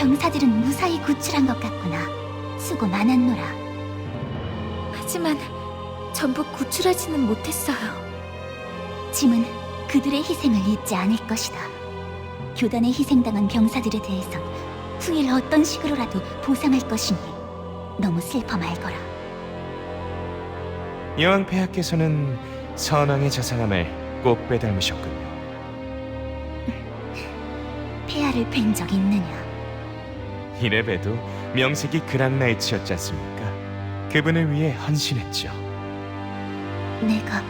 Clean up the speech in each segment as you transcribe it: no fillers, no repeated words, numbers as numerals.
병사들은 무사히 구출한 것 같구나. 수고 많았노라. 하지만 전부 구출하지는 못했어요. 짐은 그들의 희생을 잊지 않을 것이다. 교단에 희생당한 병사들에 대해선 후일 어떤 식으로라도 보상할 것이니 너무 슬퍼 말거라. 여왕 폐하께서는 선왕의 자상함을 꼭 빼닮으셨군요. 폐하를 뵌 적 있느냐? 이래 봬도 명색이 그랑나이츠였지 않습니까? 그분을 위해 헌신했죠. 내가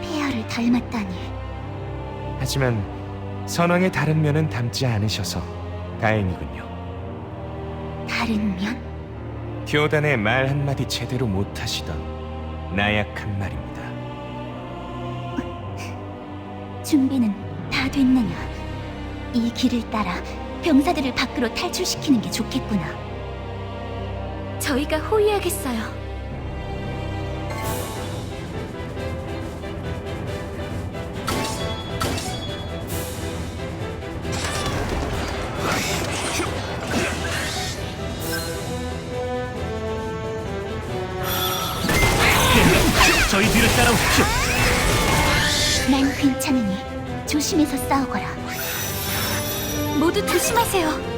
폐하를 닮았다니. 하지만 선왕의 다른 면은 닮지 않으셔서 다행이군요. 다른 면? 교단의 말 한마디 제대로 못하시던 나약한 말입니다. 준비는 다 됐느냐? 이 길을 따라 병사들을 밖으로 탈출시키는 게 좋겠구나. 저희가 호위하겠어요. 저희 뒤를 따라오십시오. 난 괜찮으니 조심해서 싸우거라. 모두 조심하세요.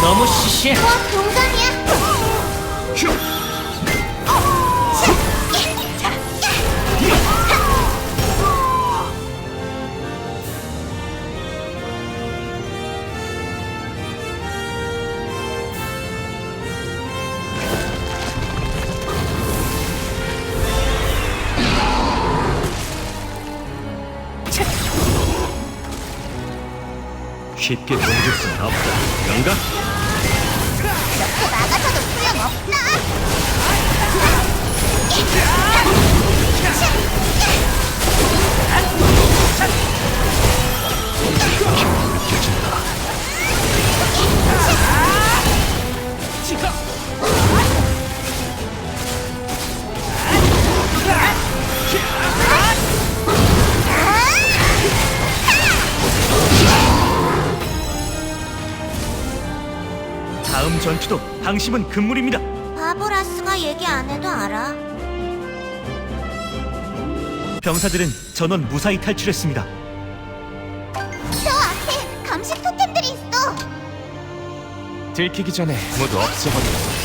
너무 시시해. 동감이야. 쉽게 던질 수는 없다. 그런가? 막아서도 소용없나? 다음 전투도 방심은 금물입니다. 바보라스가 얘기 안 해도 알아. 병사들은 전원 무사히 탈출했습니다. 저 앞에 감식 토템들이 있어. 들키기 전에 모두 없애버리라.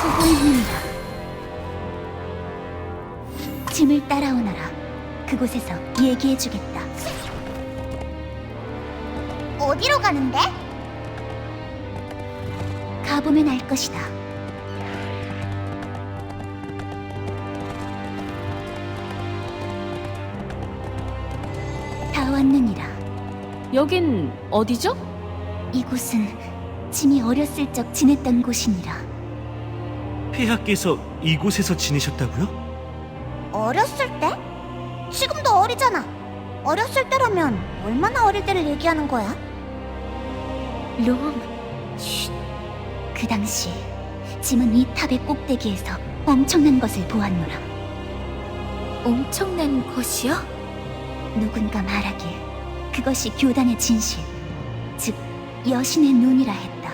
수고했습니다. 짐을 따라오너라. 그곳에서 얘기해주겠다. 어디로 가는데? 가보면 알 것이다. 다 왔느니라. 여긴 어디죠? 이곳은 짐이 어렸을 적 지냈던 곳이니라. 폐하께서 이곳에서 지내셨다고요? 어렸을 때? 지금도 어리잖아. 어렸을 때라면 얼마나 어릴 때를 얘기하는 거야? 롬, 그 당시 짐은 이 탑의 꼭대기에서 엄청난 것을 보았노라. 엄청난 것이요? 누군가 말하길 그것이 교단의 진실, 즉 여신의 눈이라 했다.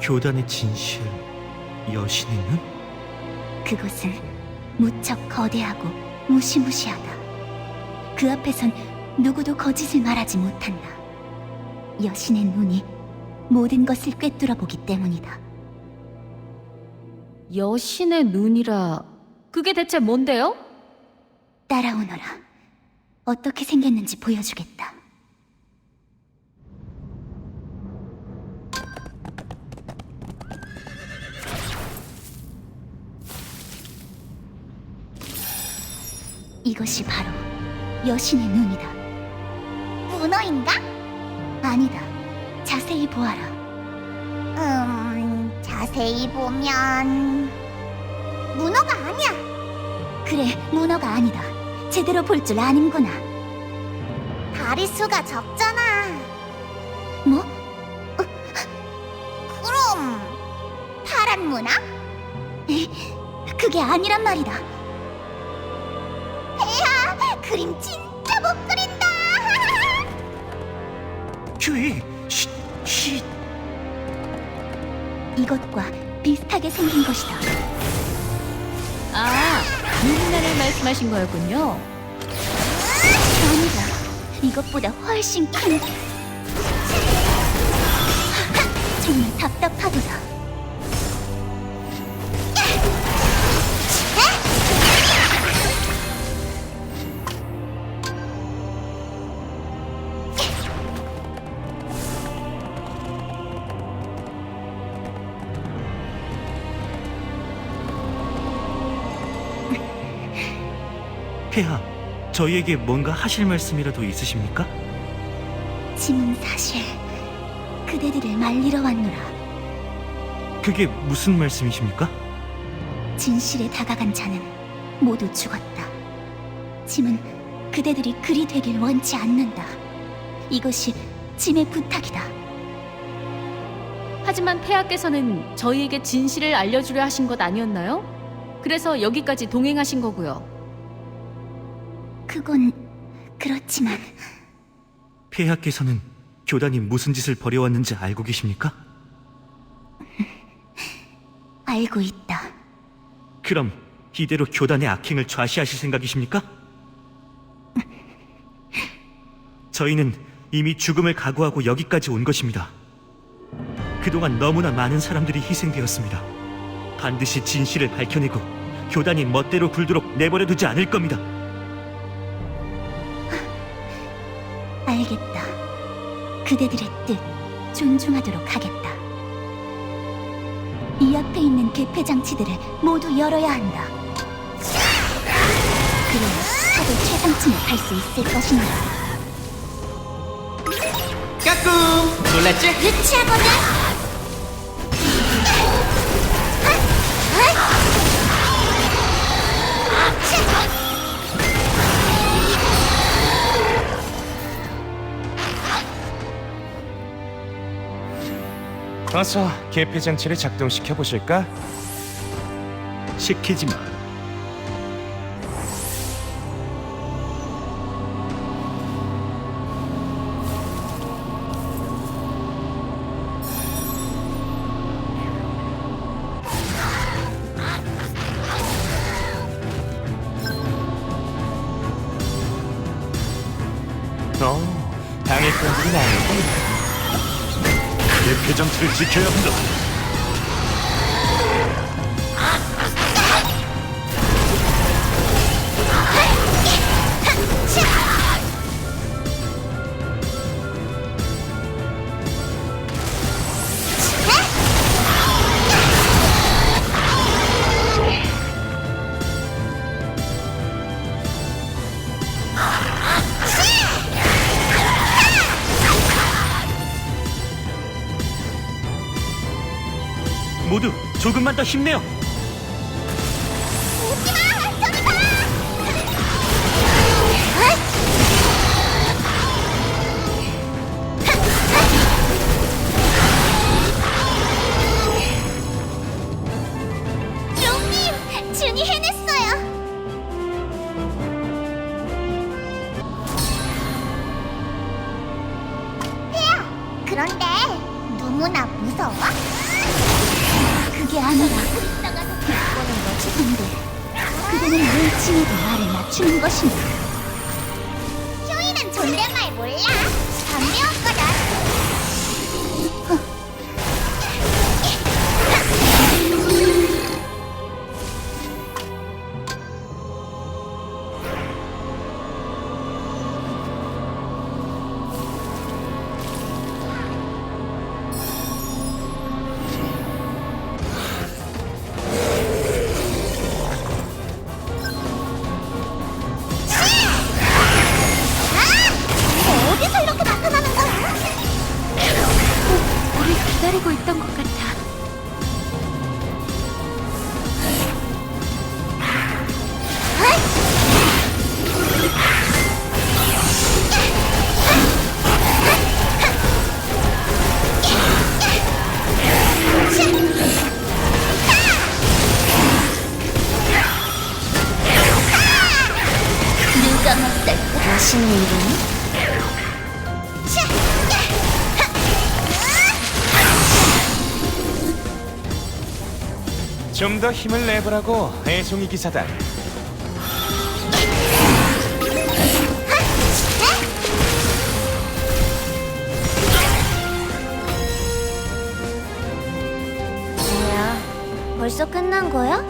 교단의 진실, 여신의 눈? 그것은 무척 거대하고 무시무시하다. 그 앞에선 누구도 거짓을 말하지 못한다. 여신의 눈이 모든 것을 꿰뚫어 보기 때문이다. 여신의 눈이라 그게 대체 뭔데요? 따라오너라. 어떻게 생겼는지 보여주겠다. 이것이 바로 여신의 눈이다. 문어인가? 아니다. 자세히 보아라. 자세히 보면 문어가 아니야. 그래, 문어가 아니다. 제대로 볼 줄 아는구나. 다리 수가 적잖아. 뭐? 그럼 파란 문어? 그게 아니란 말이다. 야, 그림 진짜 못 그린다. 큐이, 쉿, 쉿. 이것과 비슷하게 생긴 것이다. 아, 눈나를 말씀하신 거였군요. 아니다. 이것보다 훨씬 큰. 정말 답답하도다. 폐하, 저희에게 뭔가 하실 말씀이라도 있으십니까? 짐은 사실 그대들을 말리러 왔노라. 그게 무슨 말씀이십니까? 진실에 다가간 자는 모두 죽었다. 짐은 그대들이 그리 되길 원치 않는다. 이것이 짐의 부탁이다. 하지만 폐하께서는 저희에게 진실을 알려주려 하신 것 아니었나요? 그래서 여기까지 동행하신 거고요. 그건 그렇지만 폐하께서는 교단이 무슨 짓을 벌여왔는지 알고 계십니까? 알고 있다. 그럼 이대로 교단의 악행을 좌시하실 생각이십니까? 저희는 이미 죽음을 각오하고 여기까지 온 것입니다. 그동안 너무나 많은 사람들이 희생되었습니다. 반드시 진실을 밝혀내고 교단이 멋대로 굴도록 내버려두지 않을 겁니다. 알겠다. 그대들의 뜻 존중하도록 하겠다. 이 앞에 있는 개폐 장치들을 모두 열어야 한다. 그래야 탑의 최상층에 갈 수 있을 것이니라. 까꿍! 놀랐지? 유치하거든. 어서 개폐 장치를 작동시켜 보실까? 시키지 마. 당했던 일이 나는군. 개폐 장치를 지켜야 한다. 모두 조금만 더 힘내요. 롱님, 준이 해냈어요. 폐야, 그런데 누구나 무서워? 그게 아니라 비꼬는 거지. 근데 그대는 왜 짐에도 말을 맞추는 것인가? 효이는 존댓말 몰라. 안 배웠거든. 좀 더 힘을 내보라고, 애송이 기사단. 뭐야? 벌써 끝난 거야?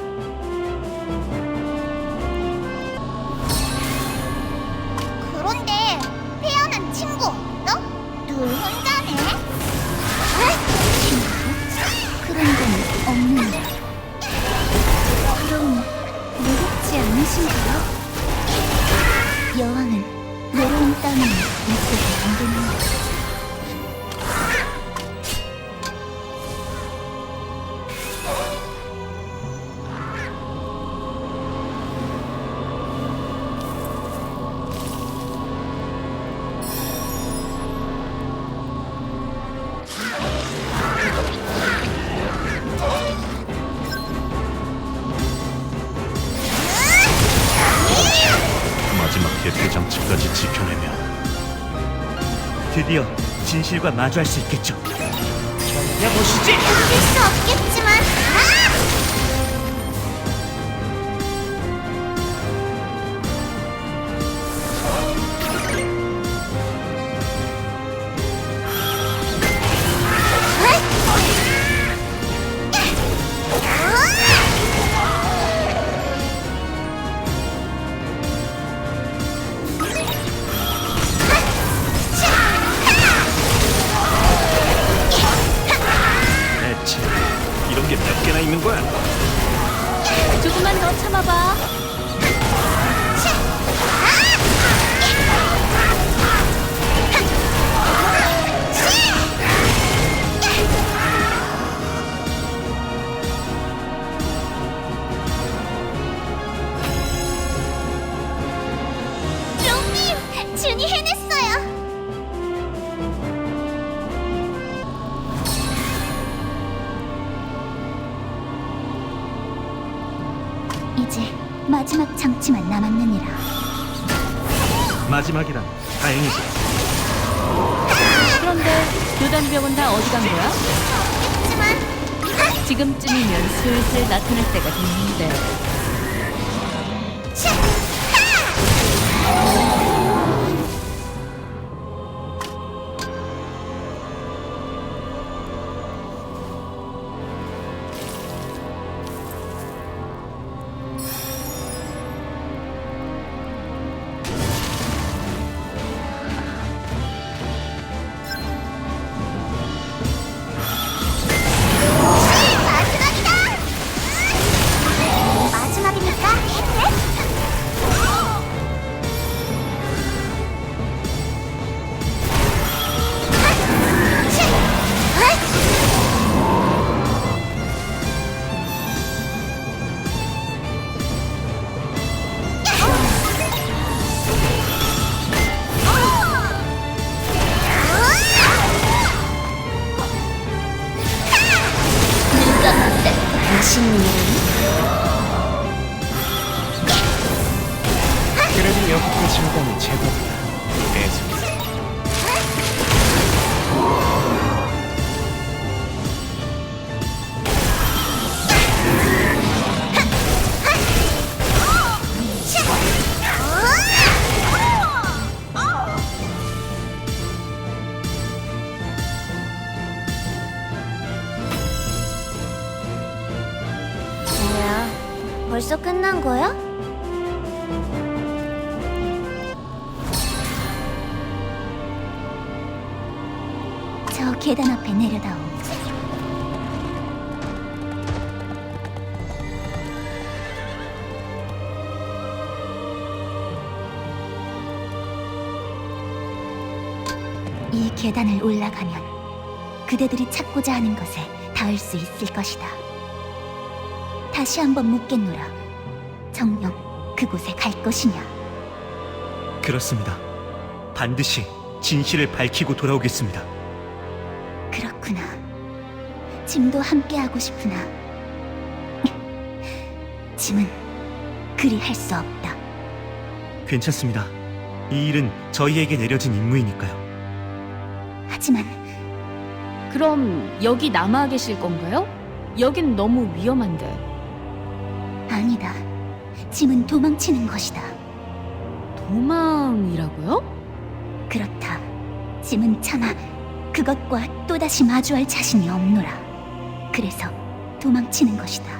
그런데 태어난 친구 없어? 늘 혼자네. 그런 건 없는데. 그럼 외롭지 않으신가요? 여왕은 외로운 땅에 있어도 안 되는데. 마지막 개폐 장치까지 지켜내면 드디어 진실과 마주할 수 있겠죠. 해보시지! 이길 수 없겠지만. 대체 이런 게 몇 개나 있는 거야? 조금만 더 참아봐. 롱님, 준이 해냈어요. 이제 마지막 장치만 남았느니라. 마지막이란 다행이죠. 그런데 교단병은 다 어디 간 거야? 없겠지만. 지금쯤이면 슬슬 나타날 때가 됐는데. 마지막이니까 힘내. 그래도 여기까지 오다니 제법이다, 애송이. 뭐야? 벌써 끝난 거야? 저 계단 앞에 내려다오. 이 계단을 올라가면 그대들이 찾고자 하는 것에 닿을 수 있을 것이다. 다시 한번 묻겠노라. 정녕 그곳에 갈 것이냐? 그렇습니다. 반드시 진실을 밝히고 돌아오겠습니다. 그렇구나. 짐도 함께하고 싶으나 짐은 그리 할 수 없다. 괜찮습니다. 이 일은 저희에게 내려진 임무이니까요. 하지만 그럼 여기 남아 계실 건가요? 여긴 너무 위험한데. 짐은 도망치는 것이다. 도망이라고요? 그렇다. 짐은 차마 그것과 또다시 마주할 자신이 없노라. 그래서 도망치는 것이다.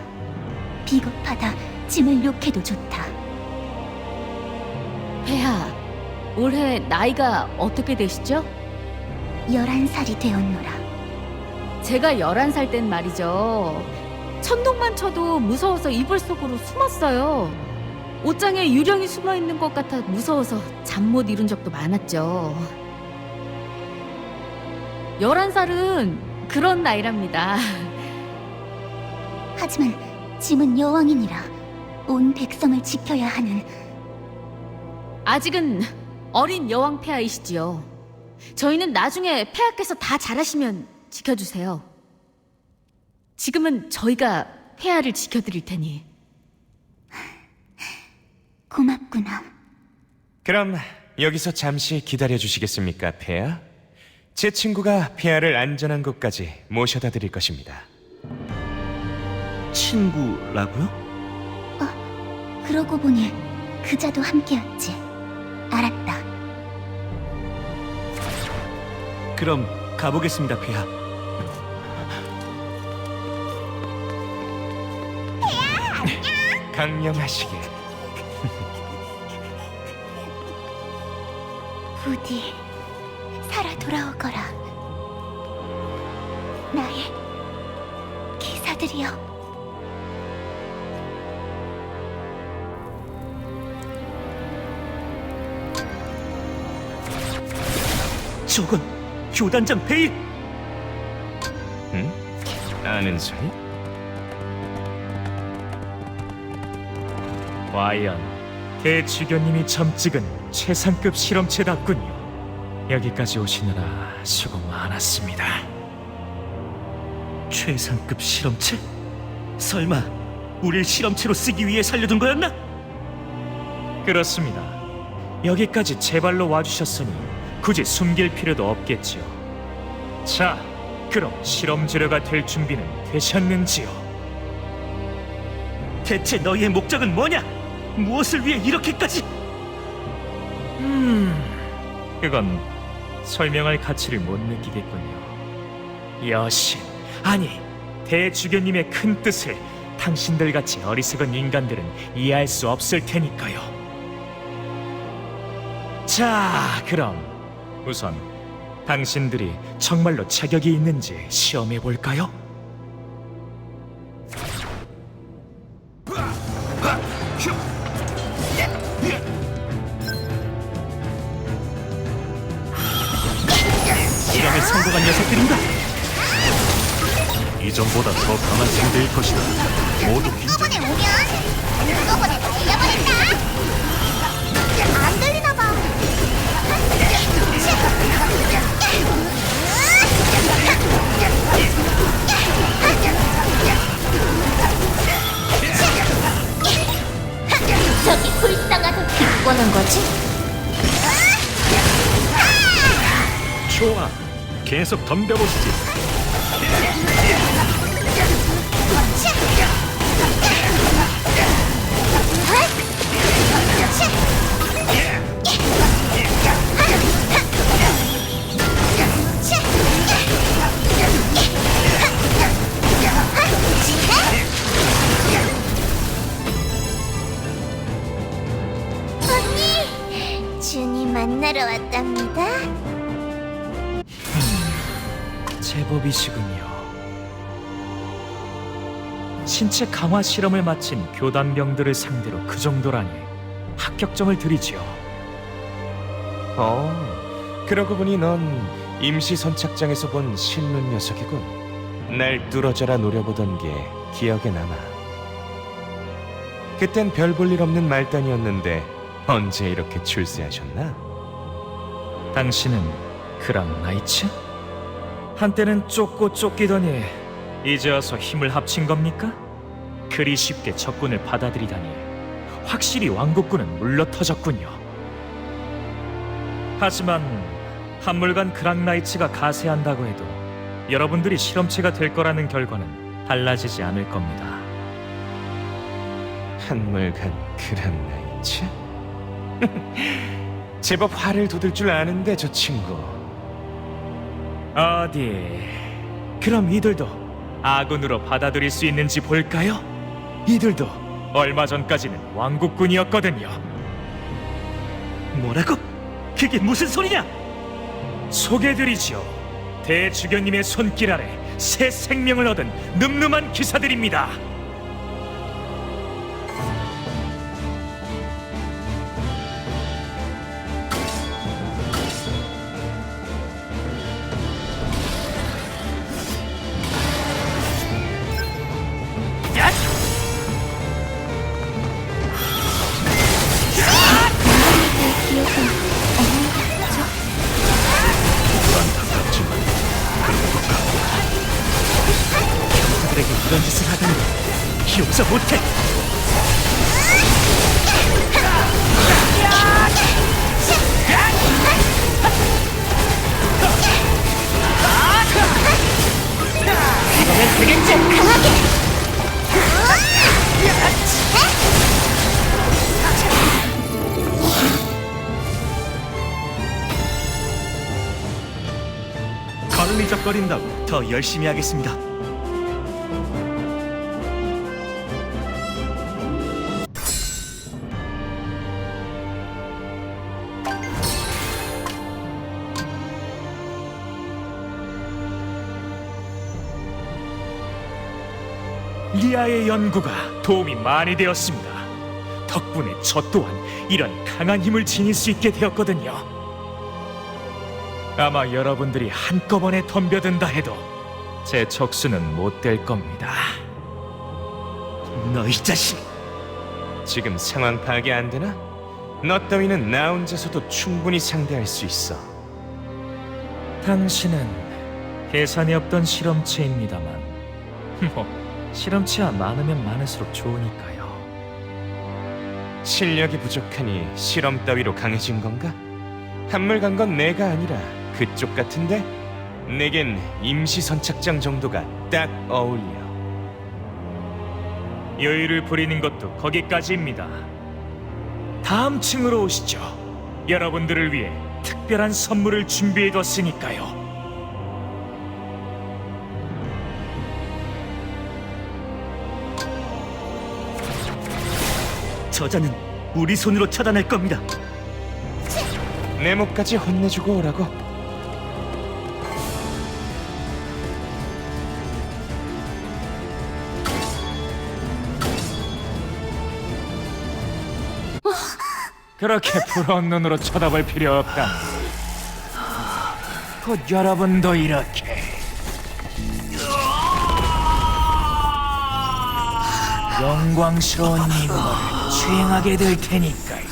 비겁하다. 짐을 욕해도 좋다. 폐하, 올해 나이가 어떻게 되시죠? 11살이 되었노라. 제가 11살 땐 말이죠. 천둥만 쳐도 무서워서 이불 속으로 숨었어요. 옷장에 유령이 숨어 있는 것 같아 무서워서 잠 못 이룬 적도 많았죠. 11살은 그런 나이랍니다. 하지만 짐은 여왕이니라. 온 백성을 지켜야 하는. 아직은 어린 여왕 폐하이시지요. 저희는 나중에 폐하께서 다 잘하시면 지켜주세요. 지금은 저희가 폐하를 지켜드릴 테니. 고맙구나. 그럼 여기서 잠시 기다려 주시겠습니까, 폐하? 제 친구가 폐하를 안전한 곳까지 모셔다 드릴 것입니다. 친구라고요? 그러고 보니 그자도 함께였지. 알았다. 그럼 가보겠습니다, 폐하. 강령하시게. 부디 살아 돌아오거라. 나의 기사들이여. 저건 교단장 베일! 응? 아는 소리? 과연 대주교님이 점찍은 최상급 실험체답군요. 여기까지 오시느라 수고 많았습니다. 최상급 실험체? 설마 우릴 실험체로 쓰기 위해 살려둔 거였나? 그렇습니다. 여기까지 제 발로 와주셨으니 굳이 숨길 필요도 없겠지요. 자, 그럼 실험 재료가 될 준비는 되셨는지요? 대체 너희의 목적은 뭐냐? 무엇을 위해 이렇게까지? 그건 설명할 가치를 못 느끼겠군요. 여신, 아니 대주교님의 큰 뜻을 당신들같이 어리석은 인간들은 이해할 수 없을 테니까요. 자, 그럼 우선 당신들이 정말로 자격이 있는지 시험해 볼까요? 실험에 성공한 녀석들인가? 이전보다 더 강한 상대일 것이다. 모두 한꺼번에 오면 한꺼번에 날려버린다. 안 들리나 봐. 저기 불쌍하다. 비꼬는 거지? 좋아. 계속 덤벼보시지. 언니, 준이 만나러 왔답니다. 제법이시군요. 신체 강화 실험을 마친 교단병들을 상대로 그 정도라니 합격점을 드리지요. 그러고 보니 넌 임시 선착장에서 본 실눈 녀석이군. 날 뚫어져라 노려보던 게 기억에 남아. 그땐 별 볼 일 없는 말단이었는데 언제 이렇게 출세하셨나? 당신은 그랑 나이츠? 한때는 쫓고 쫓기더니 이제 와서 힘을 합친 겁니까? 그리 쉽게 적군을 받아들이다니 확실히 왕국군은 물러터졌군요. 하지만 한물간 그랑나이츠가 가세한다고 해도 여러분들이 실험체가 될 거라는 결과는 달라지지 않을 겁니다. 한물간 그랑나이츠? 제법 화를 돋을 줄 아는데 저 친구. 어디? 그럼 이들도 아군으로 받아들일 수 있는지 볼까요? 이들도 얼마 전까지는 왕국군이었거든요. 뭐라고? 그게 무슨 소리냐? 소개드리죠. 대주교님의 손길 아래 새 생명을 얻은 늠름한 기사들입니다. 안타깝지만 그들에게 이런 짓을 하다니 용서 못해. 이거면 되겠지. 강하게. 걸리적거린다고 더 열심히 하겠습니다. 리아의 연구가 도움이 많이 되었습니다. 덕분에 저 또한 이런 강한 힘을 지닐 수 있게 되었거든요. 아마 여러분들이 한꺼번에 덤벼든다 해도 제 척수는 못 될 겁니다. 너희 자식! 지금 상황 파악이 안 되나? 너 따위는 나 혼자서도 충분히 상대할 수 있어. 당신은 계산이 없던 실험체입니다만 뭐 실험체가 많으면 많을수록 좋으니까요. 실력이 부족하니 실험 따위로 강해진 건가? 한물 간 건 내가 아니라 그쪽 같은데? 내겐 임시 선착장 정도가 딱 어울려. 여유를 부리는 것도 거기까지입니다. 다음 층으로 오시죠. 여러분들을 위해 특별한 선물을 준비해뒀으니까요. 저자는 우리 손으로 처단할 겁니다. 내 목까지 혼내주고 오라고. 그렇게 부러운 눈으로 쳐다볼 필요 없다. 곧 여러분도 이렇게 영광스러운 임무를 수행하게 될 테니까요.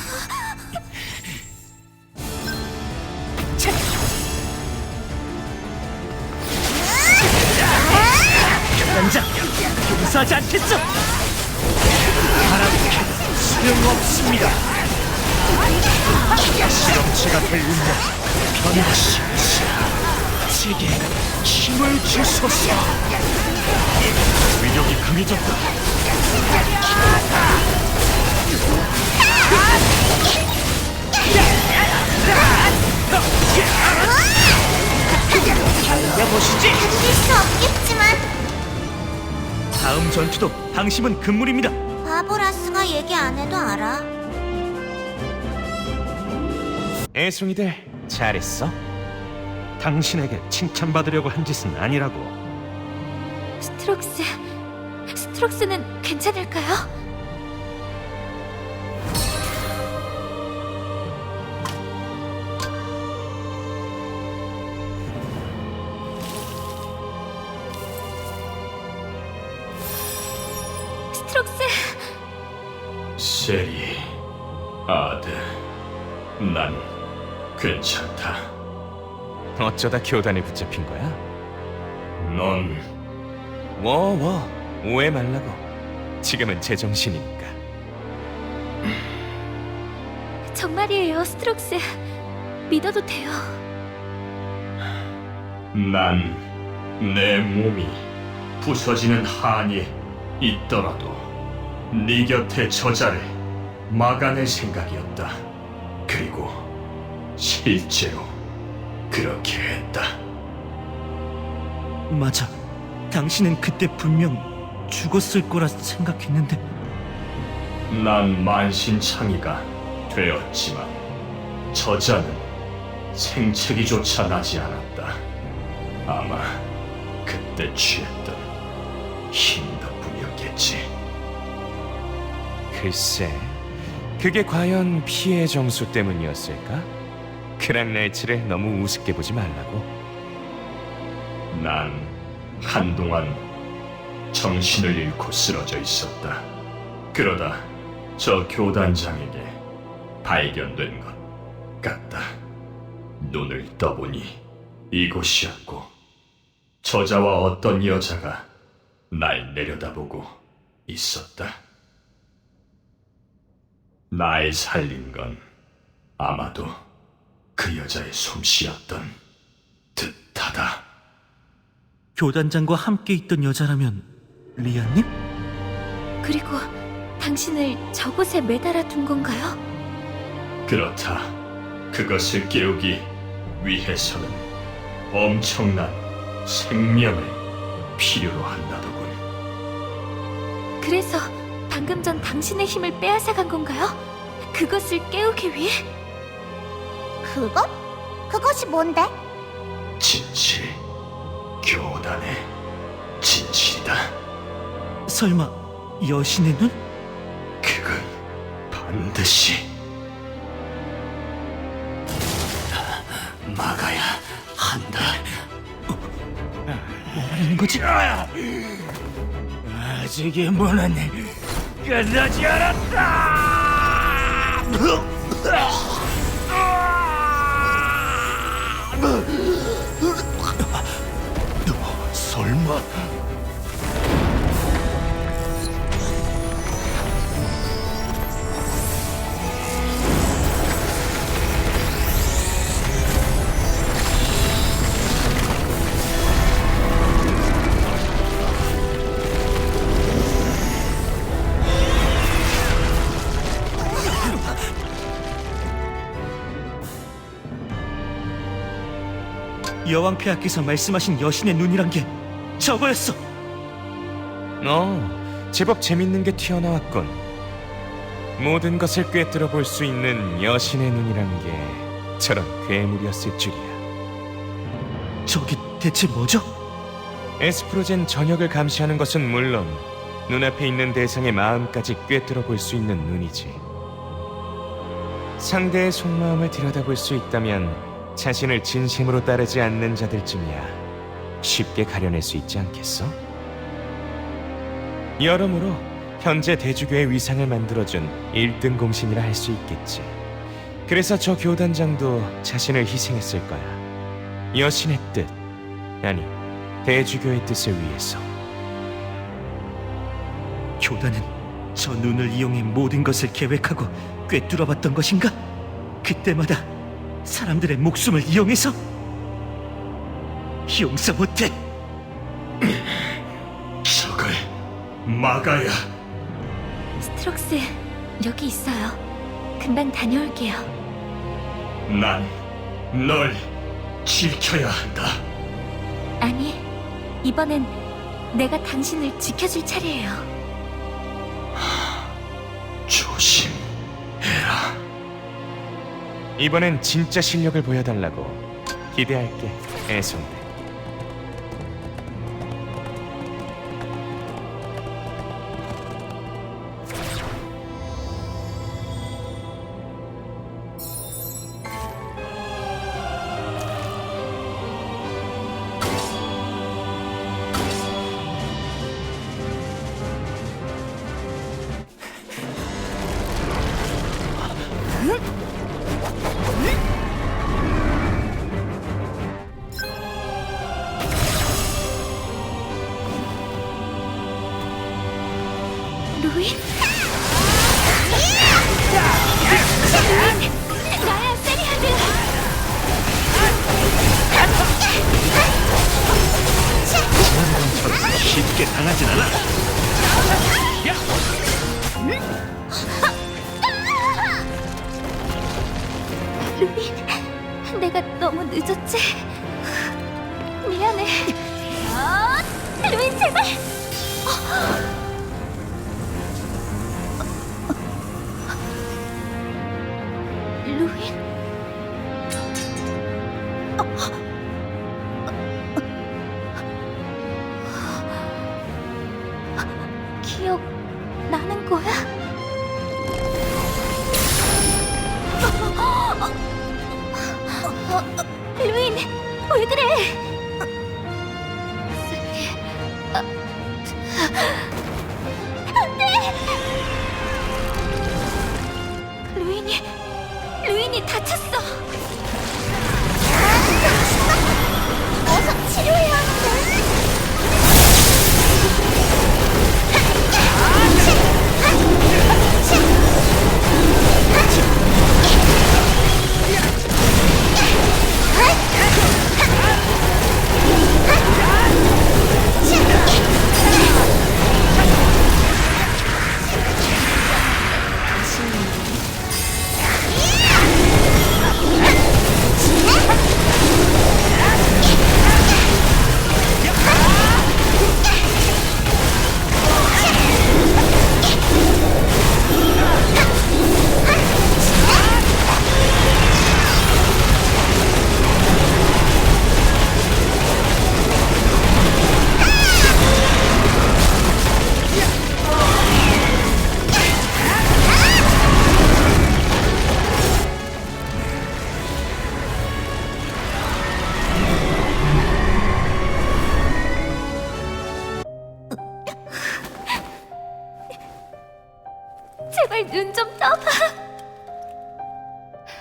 당장 용서하지 않겠어. 바람캐도 소용없습니다. 실험체가 될 운명 변화시키시 제게 힘을 주소서. 위력이 강해졌다. 보시지. 견딜 수 없겠지만 다음 전투도 방심은 금물입니다. 바보라스가 얘기 안 해도 알아. 애송이들 잘했어. 당신에게 칭찬받으려고 한 짓은 아니라고. 스트록스는 괜찮을까요? 스트록스, 세리, 아드, 난 괜찮다. 어쩌다 교단에 붙잡힌 거야? 넌 워워 오해 말라고. 지금은 제정신이니까. 정말이에요, 스트록스. 믿어도 돼요. 난 내 몸이 부서지는 한이 있더라도 네 곁에 저자를 막아낼 생각이었다. 그리고 실제로 그렇게 했다. 맞아. 당신은 그때 분명 죽었을 거라 생각했는데 난 만신창이가 되었지만 저자는 생채기조차 나지 않았다. 아마 그때 취했던 힘 덕분이었겠지. 글쎄, 그게 과연 피해 정수 때문이었을까? 크랑날치를 너무 우습게 보지 말라고. 난 한동안 정신을 잃고 쓰러져 있었다. 그러다 저 교단장에게 발견된 것 같다. 눈을 떠보니 이곳이었고 저자와 어떤 여자가 날 내려다보고 있었다. 날 살린 건 아마도 그 여자의 솜씨였던 듯하다. 교단장과 함께 있던 여자라면 리아님? 그리고 당신을 저곳에 매달아 둔 건가요? 그렇다. 그것을 깨우기 위해서는 엄청난 생명을 필요로 한다더군. 그래서 방금 전 당신의 힘을 빼앗아간 건가요? 그것을 깨우기 위해? 그것? 그것이 뭔데? 진실, 교단의 진실이다. 설마 여신의 눈? 그건 반드시 막아야 한다. 뭐라는 거지? 아직의 문은 끝나지 않았다. 설마 여왕폐하께서 말씀하신 여신의 눈이란 게 저거였어. 제법 재밌는 게 튀어나왔군. 모든 것을 꿰뚫어 볼 수 있는 여신의 눈이란 게 저런 괴물이었을 줄이야. 저기 대체 뭐죠? 에스프로젠 전역을 감시하는 것은 물론 눈앞에 있는 대상의 마음까지 꿰뚫어 볼 수 있는 눈이지. 상대의 속마음을 들여다볼 수 있다면 자신을 진심으로 따르지 않는 자들쯤이야 쉽게 가려낼 수 있지 않겠어? 여러모로 현재 대주교의 위상을 만들어준 1등 공신이라 할 수 있겠지. 그래서 저 교단장도 자신을 희생했을 거야. 여신의 뜻, 아니 대주교의 뜻을 위해서. 교단은 저 눈을 이용해 모든 것을 계획하고 꿰뚫어봤던 것인가? 그때마다 사람들의 목숨을 이용해서? 용서 못해. 적을 막아야. 스트록스, 여기 있어요. 금방 다녀올게요. 난 널 지켜야 한다. 아니, 이번엔 내가 당신을 지켜줄 차례예요. 조심해라. 이번엔 진짜 실력을 보여달라고. 기대할게, 애송들. 루인? 나야, 세리아드! 쉽게 당하진 않아. 너무 늦었지? 미안해. 루인 제발. 루인? 기억 나는 거야? 루인, 왜 그래? 루인이 다쳤어. 어서 치료해야 하는데. 제발 눈 좀 떠봐.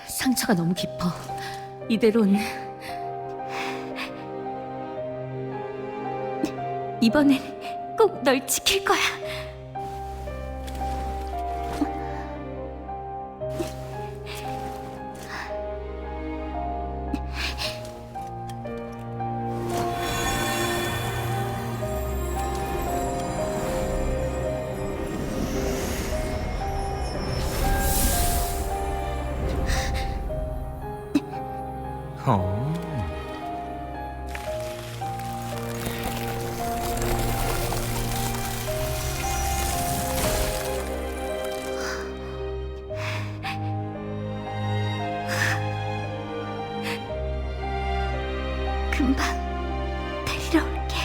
상처가 너무 깊어. 이대론 이번엔 꼭 널 지킬 거야. 어. 금방 데리러 올게.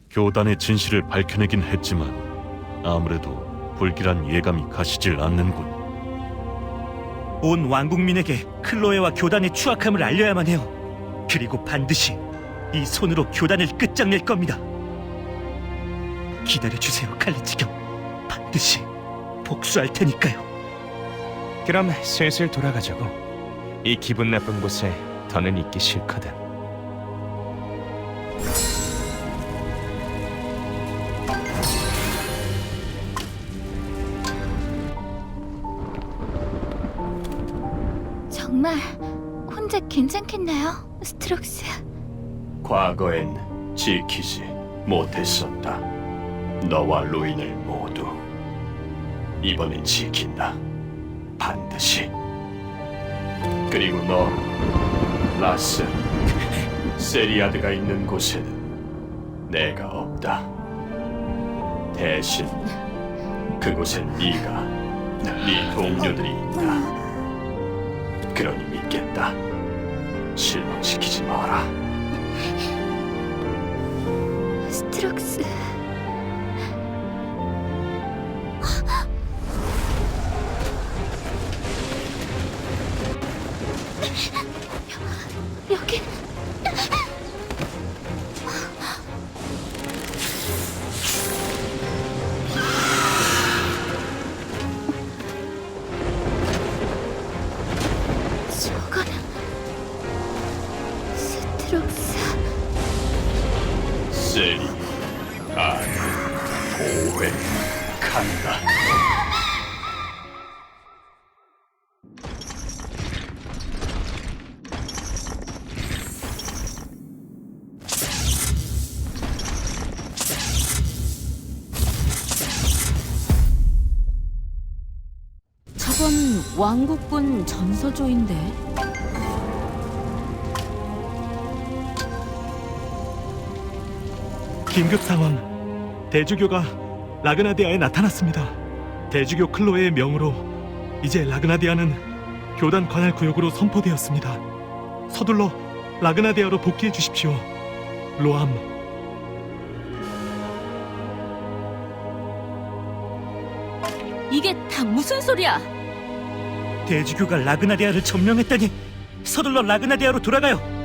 교단의 진실을 밝혀내긴 했지만 아무래도 불길한 예감이 가시질 않는군. 온 왕국민에게 클로에와 교단의 추악함을 알려야만 해요. 그리고 반드시 이 손으로 교단을 끝장낼 겁니다. 기다려주세요, 칼리치경. 반드시 복수할 테니까요. 그럼 슬슬 돌아가자고. 이 기분 나쁜 곳에 더는 있기 싫거든. 정말 혼자 괜찮겠나요, 스트록스? 과거엔 지키지 못했었다. 너와 루인을 모두. 이번엔 지킨다. 반드시. 그리고 너, 라스, 세리아드가 있는 곳에는 내가 없다. 대신 그곳엔 네가, 네 동료들이 있다. 그러니 믿겠다. 실망시키지 마라. 스트록스. 여기. 저거는 스트록스. 세리, 아니, 고해, 간다. 이건 왕국군 전서조인데. 긴급 상황. 대주교가 라그나디아에 나타났습니다. 대주교 클로에의 명으로 이제 라그나디아는 교단 관할 구역으로 선포되었습니다. 서둘러 라그나디아로 복귀해 주십시오. 로암. 이게 다 무슨 소리야? 대주교가 라그나디아를 점령했다니. 서둘러 라그나디아로 돌아가요.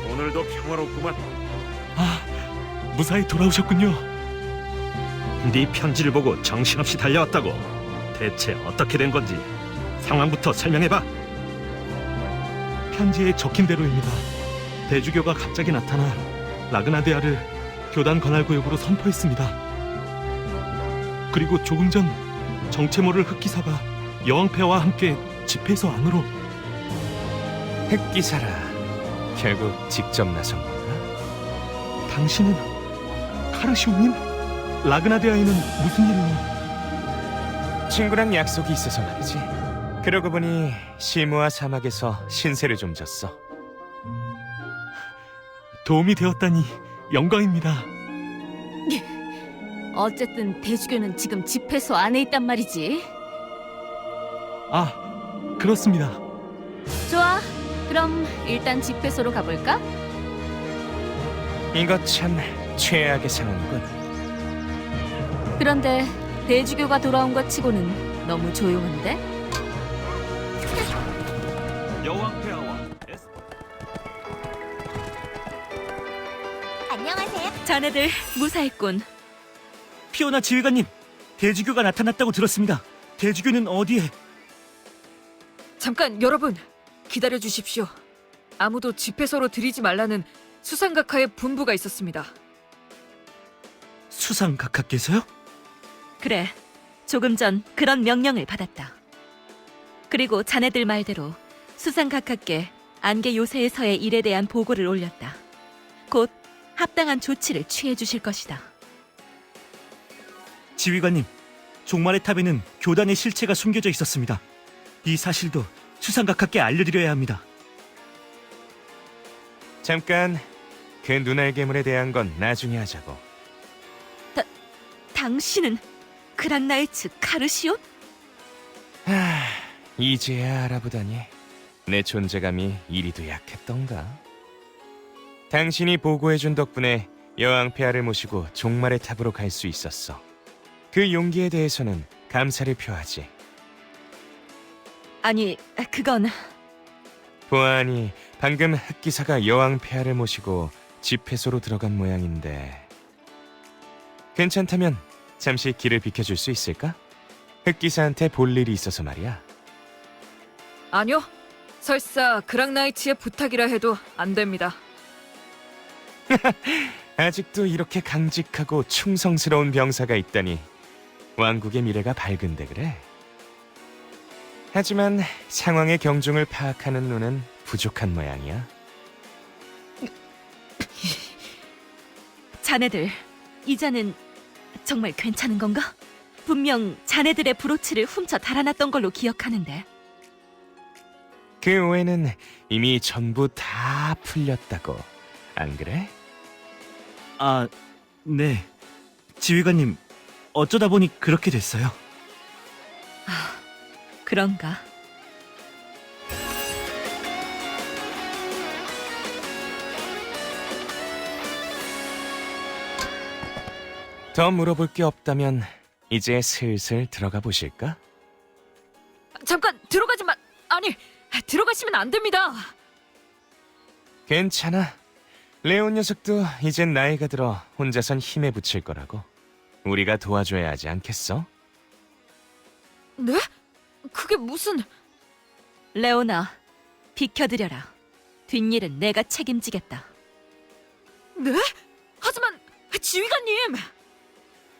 오늘도 평화롭구만. 무사히 돌아오셨군요. 네 편지를 보고 정신없이 달려왔다고. 대체 어떻게 된 건지 상황부터 설명해봐. 편지에 적힌 대로입니다. 대주교가 갑자기 나타나 라그나디아를 교단 관할 구역으로 선포했습니다. 그리고 조금 전 정체 모를 흑기사가 여왕폐하와 함께 집회소 안으로. 흑기사라. 결국 직접 나선 건가? 당신은 카르시오님? 라그나디아에는 무슨 일로? 친구랑 약속이 있어서 말이지. 그러고 보니 시무아 사막에서 신세를 좀 졌어. 도움이 되었다니 영광입니다. 어쨌든 대주교는 지금 집회소 안에 있단 말이지. 그렇습니다. 좋아. 그럼 일단 집회소로 가볼까? 이거 참 최악의 상황이군. 그런데 대주교가 돌아온 것 치고는 너무 조용한데? 여왕폐하와 안녕하세요. 자네들 무사했군. 피오나 지휘관님, 대주교가 나타났다고 들었습니다. 대주교는 어디에? 잠깐 여러분 기다려 주십시오. 아무도 집회소로 들이지 말라는 수상각하의 분부가 있었습니다. 수상각하께서요? 그래, 조금 전 그런 명령을 받았다. 그리고 자네들 말대로 수상각하께 안개 요새에서의 일에 대한 보고를 올렸다. 곧 합당한 조치를 취해 주실 것이다. 지휘관님, 종말의 탑에는 교단의 실체가 숨겨져 있었습니다. 이 사실도 수상각하께 알려드려야 합니다. 잠깐, 그 눈알 괴물에 대한 건 나중에 하자고. 당신은 그랑나이츠 카르시온? 이제야 알아보다니. 내 존재감이 이리도 약했던가. 당신이 보고해준 덕분에 여왕 폐하를 모시고 종말의 탑으로 갈 수 있었어. 그 용기에 대해서는 감사를 표하지. 아니, 그건... 보아하니 방금 흑기사가 여왕 폐하를 모시고 집회소로 들어간 모양인데, 괜찮다면 잠시 길을 비켜줄 수 있을까? 흑기사한테 볼 일이 있어서 말이야. 아니요. 설사 그랑나이츠의 부탁이라 해도 안 됩니다. 아직도 이렇게 강직하고 충성스러운 병사가 있다니 왕국의 미래가 밝은데 그래? 하지만 상황의 경중을 파악하는 눈은 부족한 모양이야. 자네들, 이자는 정말 괜찮은 건가? 분명 자네들의 브로치를 훔쳐 달아났던 걸로 기억하는데. 그 오해는 이미 전부 다 풀렸다고, 안 그래? 네. 지휘관님, 어쩌다 보니 그렇게 됐어요. 그런가? 더 물어볼 게 없다면 이제 슬슬 들어가 보실까? 잠깐 들어가지 마. 아니, 들어가시면 안 됩니다. 괜찮아. 레온 녀석도 이젠 나이가 들어 혼자선 힘에 부칠 거라고. 우리가 도와줘야 하지 않겠어? 네? 그게 무슨... 레오나, 비켜드려라. 뒷일은 내가 책임지겠다. 네? 하지만 지휘관님!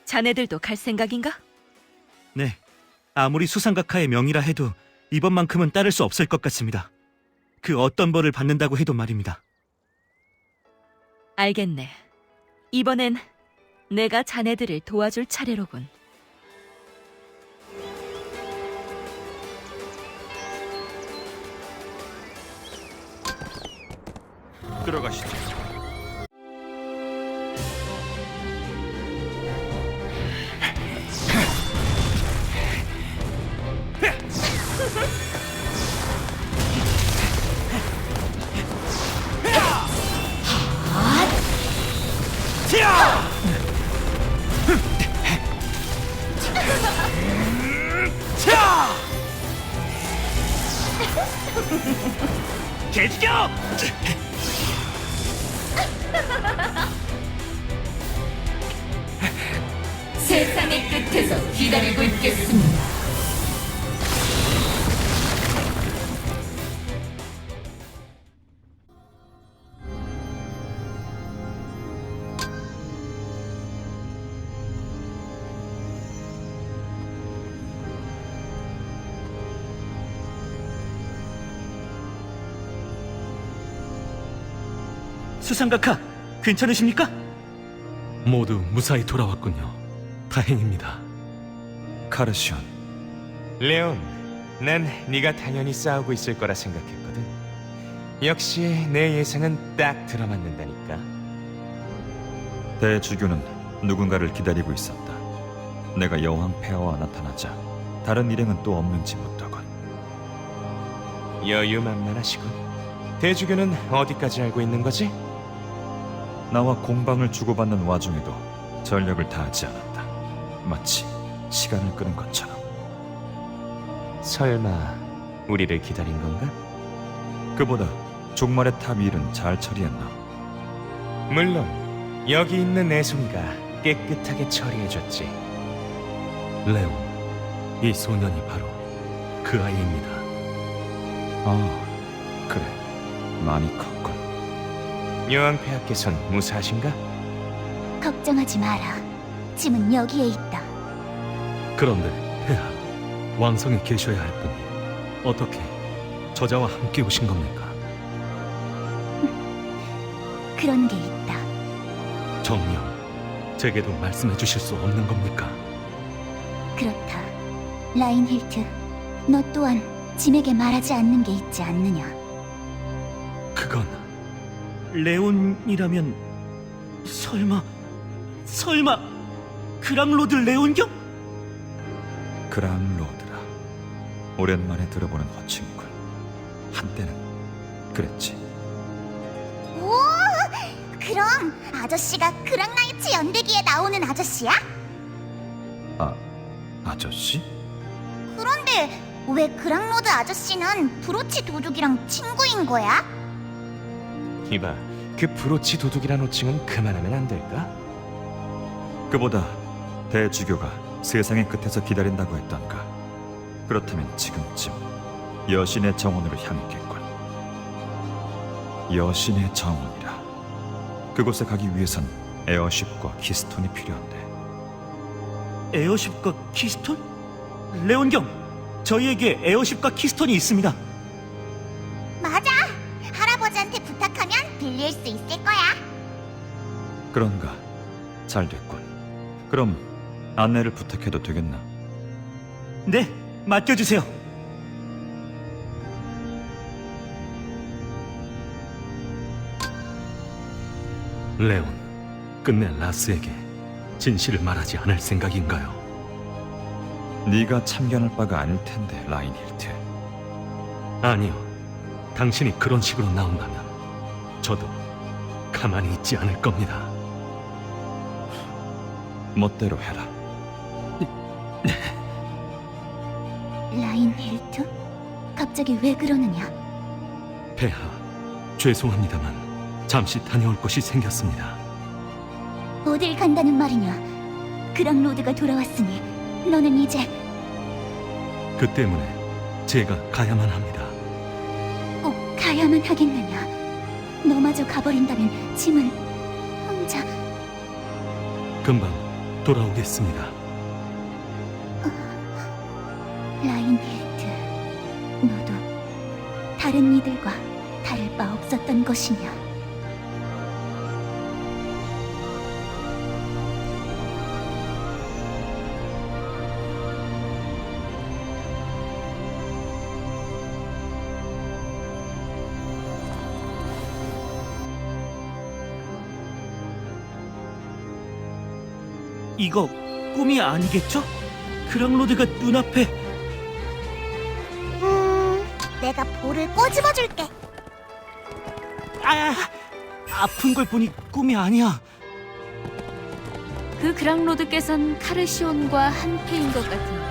자네들도 갈 생각인가? 네, 아무리 수상각하의 명이라 해도 이번만큼은 따를 수 없을 것 같습니다. 그 어떤 벌을 받는다고 해도 말입니다. 알겠네. 이번엔 내가 자네들을 도와줄 차례로군. 들어가시죠. 개죽여! 세상의 끝에서 기다리고 있겠습니다. 수상각하, 괜찮으십니까? 모두 무사히 돌아왔군요. 다행입니다. 카르시온. 레온, 난 네가 당연히 싸우고 있을 거라 생각했거든. 역시 내 예상은 딱 들어맞는다니까. 대주교는 누군가를 기다리고 있었다. 내가 여왕 폐하와 나타나자 다른 일행은 또 없는지 묻더군. 여유만만하시군. 대주교는 어디까지 알고 있는 거지? 나와 공방을 주고받는 와중에도 전력을 다하지 않았다. 마치 시간을 끄는 것처럼. 설마 우리를 기다린 건가? 그보다 종말의 탑 일은 잘 처리했나? 물론 여기 있는 애송이가 깨끗하게 처리해줬지. 레온, 이 소년이 바로 그 아이입니다. 아, 그래. 많이 컸군. 여왕 폐하께선 무사하신가? 걱정하지 마라. 짐은 여기에 있다. 그런데 폐하, 왕성이 계셔야 할 분이 어떻게 저자와 함께 오신 겁니까? 그런 게 있다. 정녕, 제게도 말씀해 주실 수 없는 겁니까? 그렇다. 라인힐트, 너 또한 짐에게 말하지 않는 게 있지 않느냐? 그건 레온이라면 설마 그랑로드 레온경? 그랑로드라. 오랜만에 들어보는 호칭이군. 한때는 그랬지. 오, 그럼 아저씨가 그랑나이츠 연대기에 나오는 아저씨야? 아저씨? 그런데 왜 그랑로드 아저씨는 브로치 도둑이랑 친구인 거야? 이봐, 그 브로치 도둑이란 호칭은 그만하면 안 될까? 그보다 대주교가 세상의 끝에서 기다린다고 했던가. 그렇다면 지금쯤 여신의 정원으로 향했겠군. 여신의 정원이라. 그곳에 가기 위해선 에어쉽과 키스톤이 필요한데. 에어쉽과 키스톤? 레온경, 저희에게 에어쉽과 키스톤이 있습니다. 맞아. 할아버지한테 부탁하면 빌릴 수 있을 거야. 그런가? 잘 됐군. 그럼 안내를 부탁해도 되겠나? 네, 맡겨주세요. 레온, 끝내 라스에게 진실을 말하지 않을 생각인가요? 네가 참견할 바가 아닐 텐데, 라인힐트. 아니요. 당신이 그런 식으로 나온다면 저도 가만히 있지 않을 겁니다. 멋대로 해라. 라인힐트? 갑자기 왜 그러느냐? 폐하, 죄송합니다만 잠시 다녀올 곳이 생겼습니다. 어딜 간다는 말이냐? 그랑로드가 돌아왔으니 너는 이제 그 때문에 제가 가야만 합니다. 꼭 가야만 하겠느냐? 너마저 가버린다면 짐은 혼자... 금방 돌아오겠습니다. 라인힐트, 너도 다른 이들과 다를 바 없었던 것이냐? 이거 꿈이 아니겠죠? 그랑로드가 눈앞에. 내가 볼을 꼬집어줄게. 아픈 걸 보니 꿈이 아니야. 그 그랑로드께선 카르시온과 한패인 것 같은데.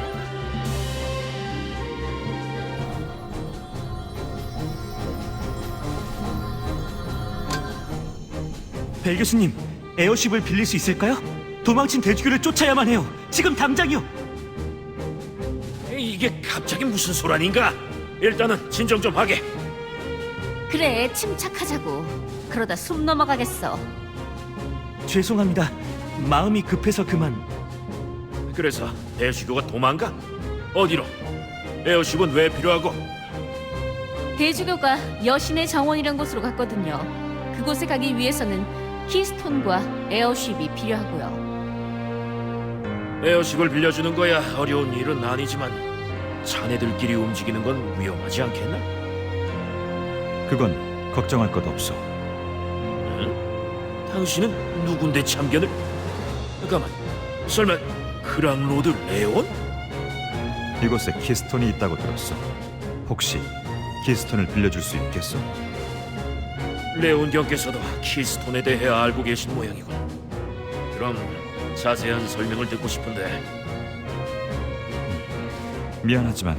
벨 교수님, 에어쉽을 빌릴 수 있을까요? 도망친 대주교를 쫓아야만 해요. 지금 당장이요. 이게 갑자기 무슨 소란인가? 일단은 진정 좀 하게. 그래, 침착하자고. 그러다 숨 넘어가겠어. 죄송합니다. 마음이 급해서 그만. 그래서 대주교가 도망가? 어디로? 에어쉽은 왜 필요하고? 대주교가 여신의 정원이란 곳으로 갔거든요. 그곳에 가기 위해서는 키스톤과 에어쉽이 필요하고요. 에어쉽을 빌려주는 거야 어려운 일은 아니지만 자네들끼리 움직이는 건 위험하지 않겠나? 그건 걱정할 것 없어. 응? 당신은 누군데 참견을? 잠깐만, 설마 그랑로드 레온? 이곳에 키스톤이 있다고 들었어. 혹시 키스톤을 빌려줄 수 있겠어? 레온 경께서도 키스톤에 대해 알고 계신 모양이군. 그럼 자세한 설명을 듣고 싶은데. 미안하지만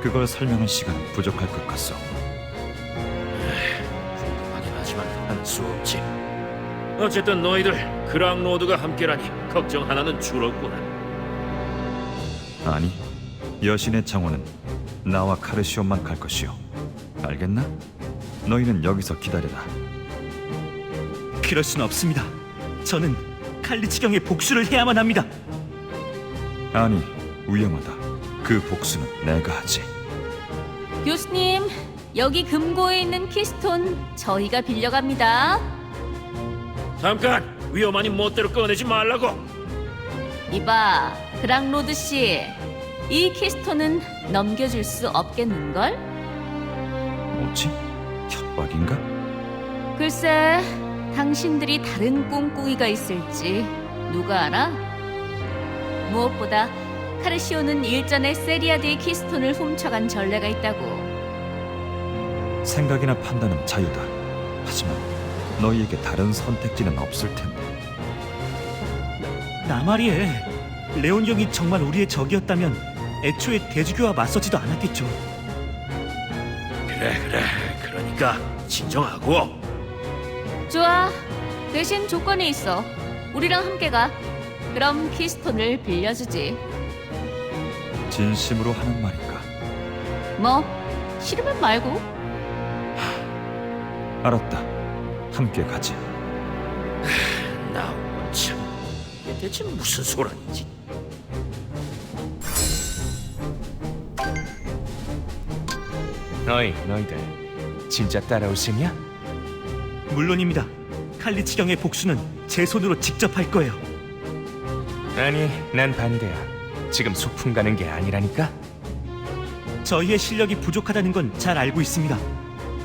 그걸 설명할 시간은 부족할 것 같소. 궁금하긴 하지만 할 수 없지. 어쨌든 너희들 그랑로드가 함께라니 걱정 하나는 줄었구나. 아니, 여신의 정원은 나와 카르시온만 갈 것이오. 알겠나? 너희는 여기서 기다려라. 그럴 순 없습니다. 저는 칼리치경의 복수를 해야만 합니다. 아니, 위험하다. 그 복수는 내가 하지. 교수님, 여기 금고에 있는 키스톤 저희가 빌려갑니다. 잠깐! 위험하니 멋대로 꺼내지 말라고! 이봐, 그랑로드 씨. 이 키스톤은 넘겨줄 수 없겠는걸? 뭐지? 협박인가? 글쎄, 당신들이 다른 꿍꿍이가 있을지 누가 알아? 무엇보다 카르시온은 일전에 세리아드의 키스톤을 훔쳐간 전례가 있다고. 생각이나 판단은 자유다. 하지만 너희에게 다른 선택지는 없을 텐데. 나 말이에. 레온 경이 정말 우리의 적이었다면 애초에 대주교와 맞서지도 않았겠죠. 그래, 그러니까 진정하고. 좋아, 대신 조건이 있어. 우리랑 함께 가. 그럼 키스톤을 빌려주지. 진심으로 하는 말인가? 뭐, 싫으면 말고. 알았다. 함께 가지. 나 참, 이게 대체 무슨 소란이지? 너희들 진짜 따라올 셈이야? 물론입니다. 칼리치경의 복수는 제 손으로 직접 할 거예요. 아니, 난 반대야. 지금 소풍 가는 게 아니라니까? 저희의 실력이 부족하다는 건 잘 알고 있습니다.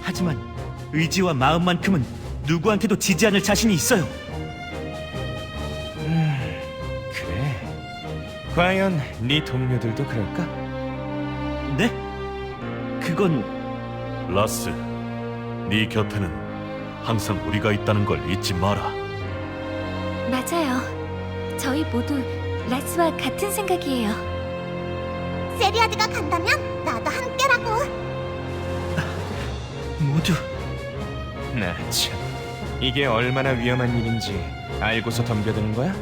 하지만 의지와 마음만큼은 누구한테도 지지 않을 자신이 있어요. 그래. 과연 네 동료들도 그럴까? 네? 그건 라스, 네 곁에는 항상 우리가 있다는 걸 잊지 마라. 맞아요. 저희 모두 라스와 같은 생각이에요. 세리아드가 간다면 나도 함께라고. 모두 나 참, 이게 얼마나 위험한 일인지 알고서 덤벼드는 거야?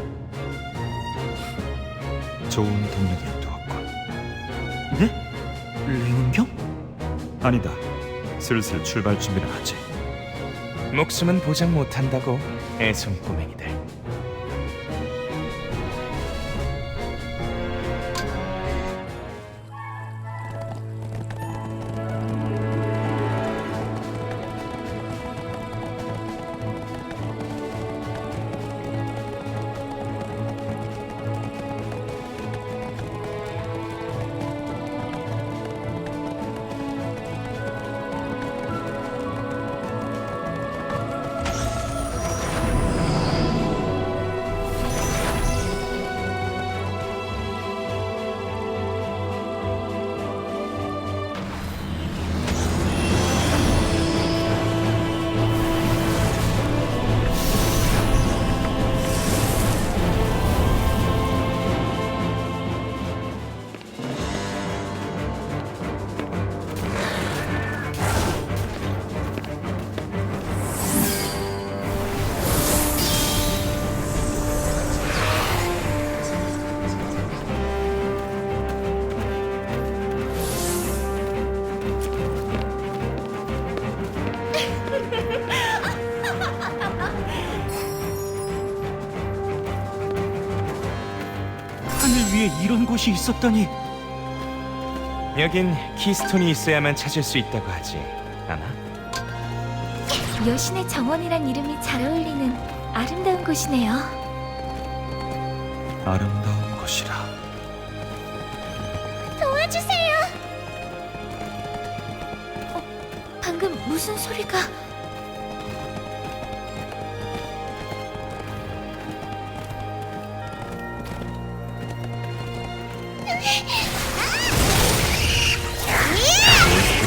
좋은 동력이 두었군. 네? 레온경? 아니다. 슬슬 출발 준비를 하지. 목숨은 보장 못한다고, 애송 꼬맹이들. 하늘 위에 이런 곳이 있었다니. 여긴 키스톤이 있어야만 찾을 수 있다고 하지 않아? 여신의 정원이란 이름이 잘 어울리는 아름다운 곳이네요. 아름다운 곳이라. 도와주세요. 방금 무슨 소리가...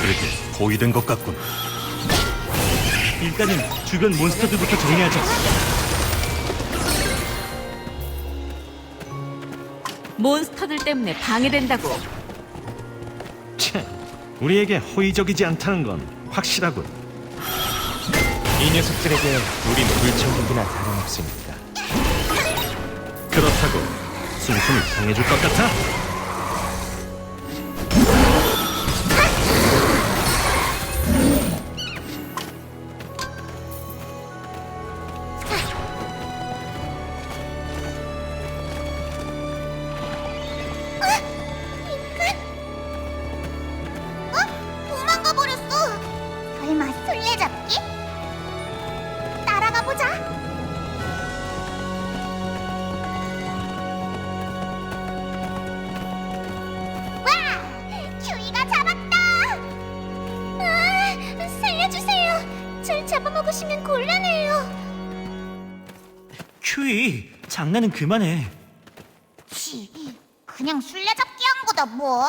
그에게 포위된 것 같군. 일단은 주변 몬스터들부터 정리하자. 몬스터들 때문에 방해된다고. 참, 우리에게 호의적이지 않다는 건 확실하군. 이 녀석들에게 우린 불천국이나 다름없으니까. 그렇다고 순순히 당해줄 것 같아? 도망가 버렸어. 설마 술래잡기? 따라가 보자. 와, 큐이가 잡았다. 아, 살려주세요. 절 잡아먹으시면 곤란해요. 큐이, 장난은 그만해. 치, 그냥 술래잡기 한 거다 뭐.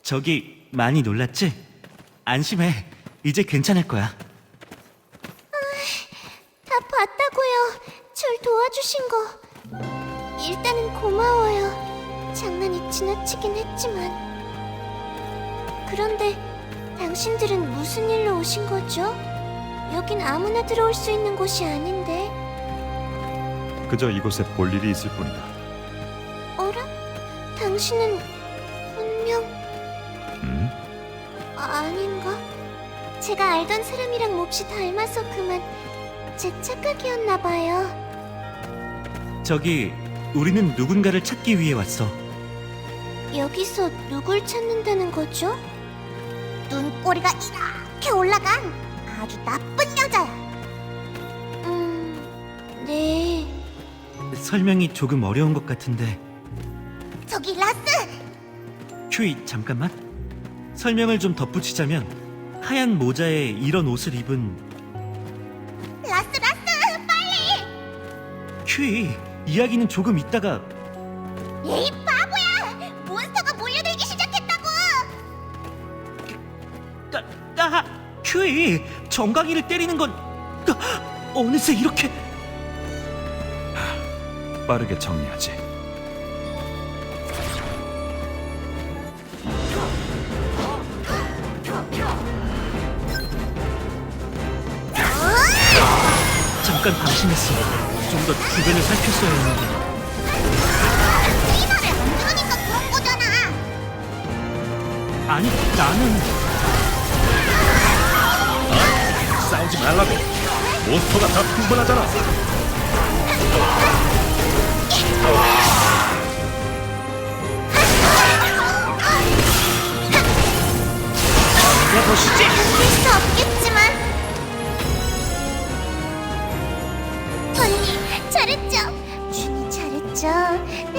저기 많이 놀랐지? 안심해. 이제 괜찮을 거야. 다 봤다고요. 절 도와주신 거. 일단은 고마워요. 장난이 지나치긴 했지만. 그런데 당신들은 무슨 일로 오신 거죠? 여긴 아무나 들어올 수 있는 곳이 아닌데. 그저 이곳에 볼 일이 있을 뿐이다. 어라? 당신은 분명 아닌가? 제가 알던 사람이랑 몹시 닮아서 그만 제 착각이었나 봐요. 저기 우리는 누군가를 찾기 위해 왔어. 여기서 누굴 찾는다는 거죠? 눈꼬리가 이렇게 올라간 아주 나쁜 여자야. 네. 설명이 조금 어려운 것 같은데. 저기 라스! 큐이, 잠깐만. 설명을 좀 덧붙이자면 하얀 모자에 이런 옷을 입은 라스 빨리! 큐이, 이야기는 조금 있다가. 에이 바보야! 몬스터가 몰려들기 시작했다고! 큐이, 정강이를 때리는 건 어느새 이렇게. 빠르게 정리하지. 잠깐 방심했어. 좀 더 주변을 살폈어야 했는데. 이말을 안 들으니까 그런 거잖아. 아니, 나는 싸우지 말라고. 몬스터가 다 충분하잖아. 해보시지. 이길 수 없겠지만 언니 잘했죠? 준이 잘했죠? 네?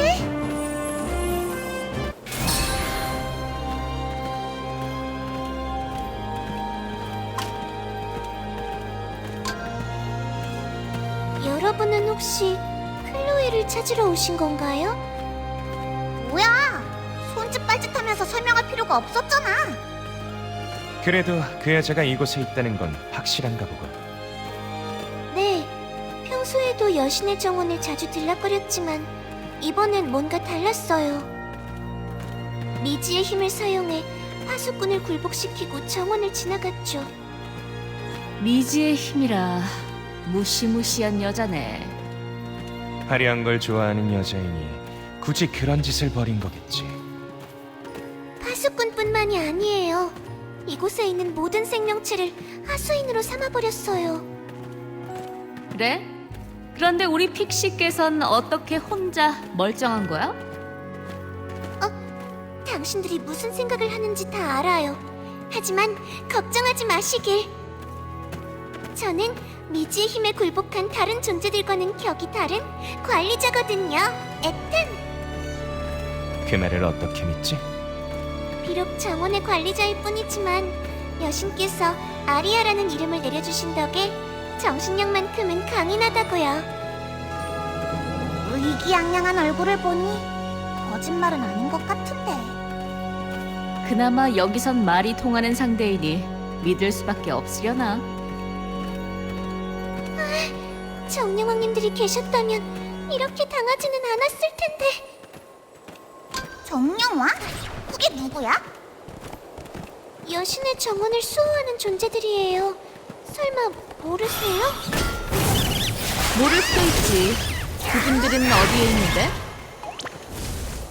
여러분은 혹시 클로에를 찾으러 오신 건가요? 뭐야? 손짓발짓하면서 설명할 필요가 없었잖아. 그래도 그 여자가 이곳에 있다는 건 확실한가 보군. 네, 평소에도 여신의 정원을 자주 들락거렸지만 이번엔 뭔가 달랐어요. 미지의 힘을 사용해 파수꾼을 굴복시키고 정원을 지나갔죠. 미지의 힘이라 무시무시한 여자네. 화려한 걸 좋아하는 여자이니 굳이 그런 짓을 벌인 거겠지. 파수꾼뿐만이 아니에요. 이곳에 있는 모든 생명체를 하수인으로 삼아버렸어요. 그래? 그런데 우리 픽시께선 어떻게 혼자 멀쩡한 거야? 당신들이 무슨 생각을 하는지 다 알아요. 하지만 걱정하지 마시길. 저는 미지의 힘에 굴복한 다른 존재들과는 격이 다른 관리자거든요. 에튼. 그 말을 어떻게 믿지? 비록 정원의 관리자일 뿐이지만 여신께서 아리아라는 이름을 내려주신 덕에 정신력만큼은 강인하다고요. 의기양양한 얼굴을 보니 거짓말은 아닌 것 같은데. 그나마 여기선 말이 통하는 상대이니 믿을 수밖에 없으려나. 정령왕님들이 계셨다면 이렇게 당하지는 않았을 텐데. 정령왕? 그게 누구야? 여신의 정원을 수호하는 존재들이에요. 설마 모르세요? 모를 수도 있지. 그분들은 어디에 있는데?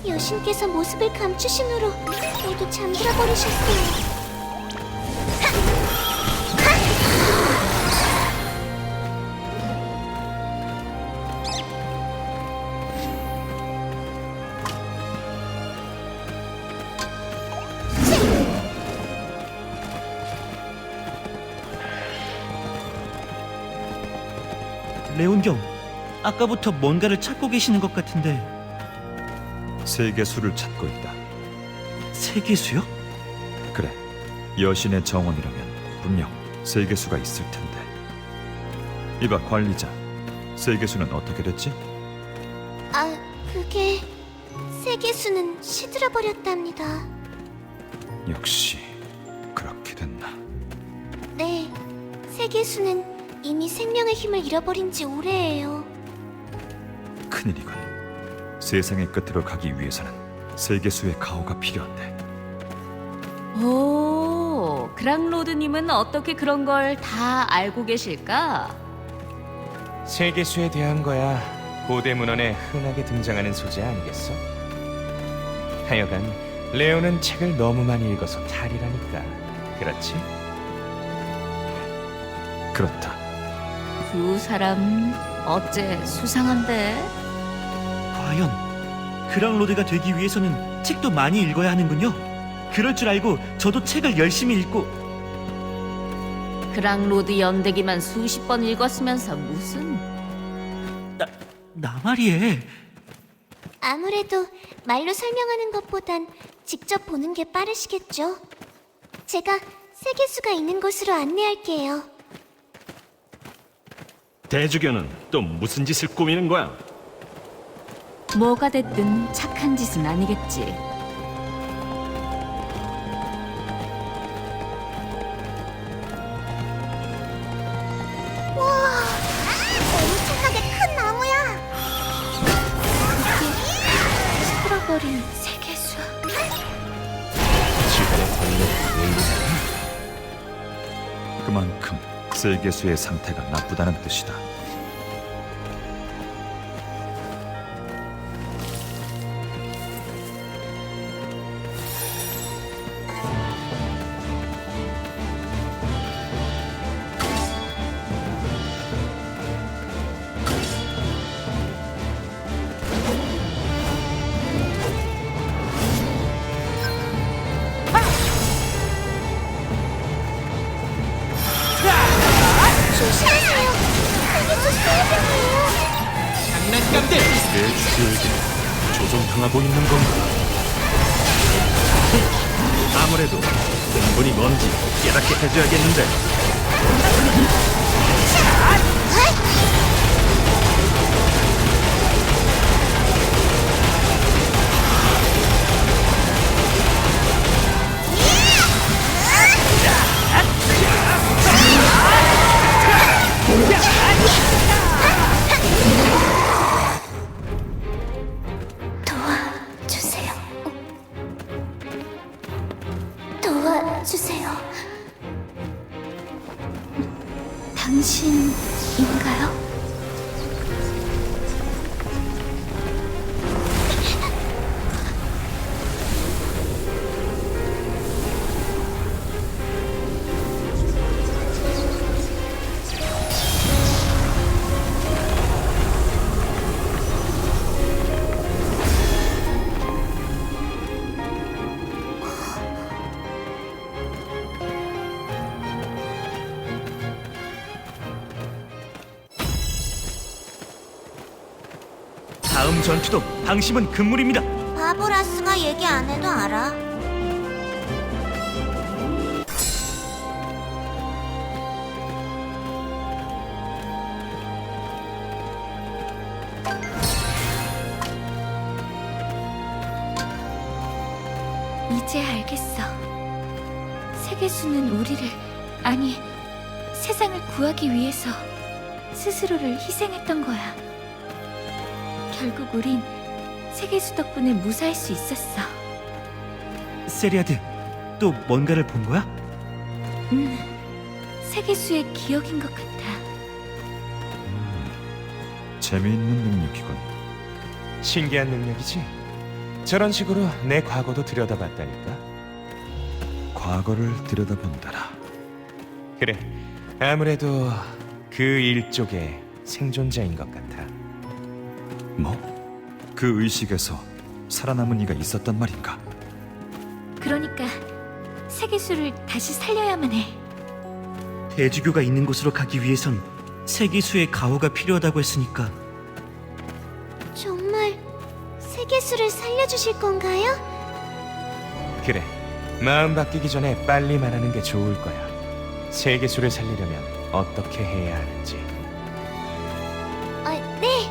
여신께서 모습을 감추심으로 모두 잠들어 버리셨어요. 레온경, 아까부터 뭔가를 찾고 계시는 것 같은데. 세계수를 찾고 있다. 세계수요? 그래, 여신의 정원이라면 분명 세계수가 있을 텐데. 이봐 관리자, 세계수는 어떻게 됐지? 그게 세계수는 시들어 버렸답니다. 역시 그렇게 됐나. 네, 세계수는 이미 생명의 힘을 잃어버린 지 오래예요. 큰일이군. 세상의 끝으로 가기 위해서는 세계수의 가호가 필요한데. 오, 그랑로드님은 어떻게 그런 걸 다 알고 계실까? 세계수에 대한 거야 고대 문헌에 흔하게 등장하는 소재 아니겠어? 하여간 레오는 책을 너무 많이 읽어서 탈이라니까. 그렇지? 그렇다. 두 사람 어째 수상한데? 과연 그랑로드가 되기 위해서는 책도 많이 읽어야 하는군요. 그럴 줄 알고 저도 책을 열심히 읽고. 그랑로드 연대기만 수십 번 읽었으면서 무슨... 나 말이에. 아무래도 말로 설명하는 것보단 직접 보는 게 빠르시겠죠. 제가 세계수가 있는 곳으로 안내할게요. 대주교는 또 무슨 짓을 꾸미는 거야? 뭐가 됐든 착한 짓은 아니겠지. 와, 엄청나게 큰 나무야. 그만큼 세계수의 상태가 나쁘다는 뜻이다. 조심하세요. 세계수 수호자예요. 내 주제에게 조종당하고 있는 건가? 아무래도 근본이 뭔지 깨닫게 해줘야겠는데. 도와주세요. 도와주세요. 당신인가요? 다음 전투도 방심은 금물입니다. 바보라스가 얘기 안 해도 알아. 이제 알겠어. 세계수는 우리를, 아니, 세상을 구하기 위해서 스스로를 희생했던 거야. 결국 우린 세계수 덕분에 무사할 수 있었어. 세리아드, 또 뭔가를 본 거야? 세계수의 기억인 것 같아. 재미있는 능력이군. 신기한 능력이지? 저런 식으로 내 과거도 들여다봤다니까. 과거를 들여다본다라. 그래, 아무래도 그 일족의 생존자인 것 같아. 뭐? 그 의식에서 살아남은 이가 있었단 말인가? 그러니까 세계수를 다시 살려야만 해. 대주교가 있는 곳으로 가기 위해선 세계수의 가호가 필요하다고 했으니까 정말 세계수를 살려주실 건가요? 그래, 마음 바뀌기 전에 빨리 말하는 게 좋을 거야. 세계수를 살리려면 어떻게 해야 하는지. 네.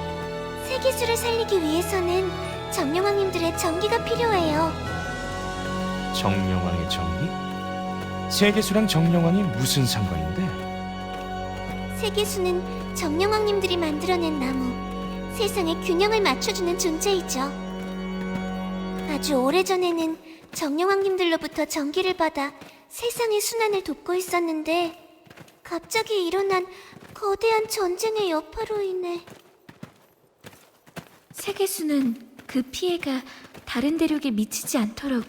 세계수를 살리기 위해서는 정령왕님들의 정기가 필요해요. 정령왕의 정리? 세계수랑 정령왕이 무슨 상관인데? 세계수는 정령왕님들이 만들어낸 나무, 세상의 균형을 맞춰주는 존재이죠. 아주 오래전에는 정령왕님들로부터 정기를 받아 세상의 순환을 돕고 있었는데 갑자기 일어난 거대한 전쟁의 여파로 인해 세계수는 그 피해가 다른 대륙에 미치지 않도록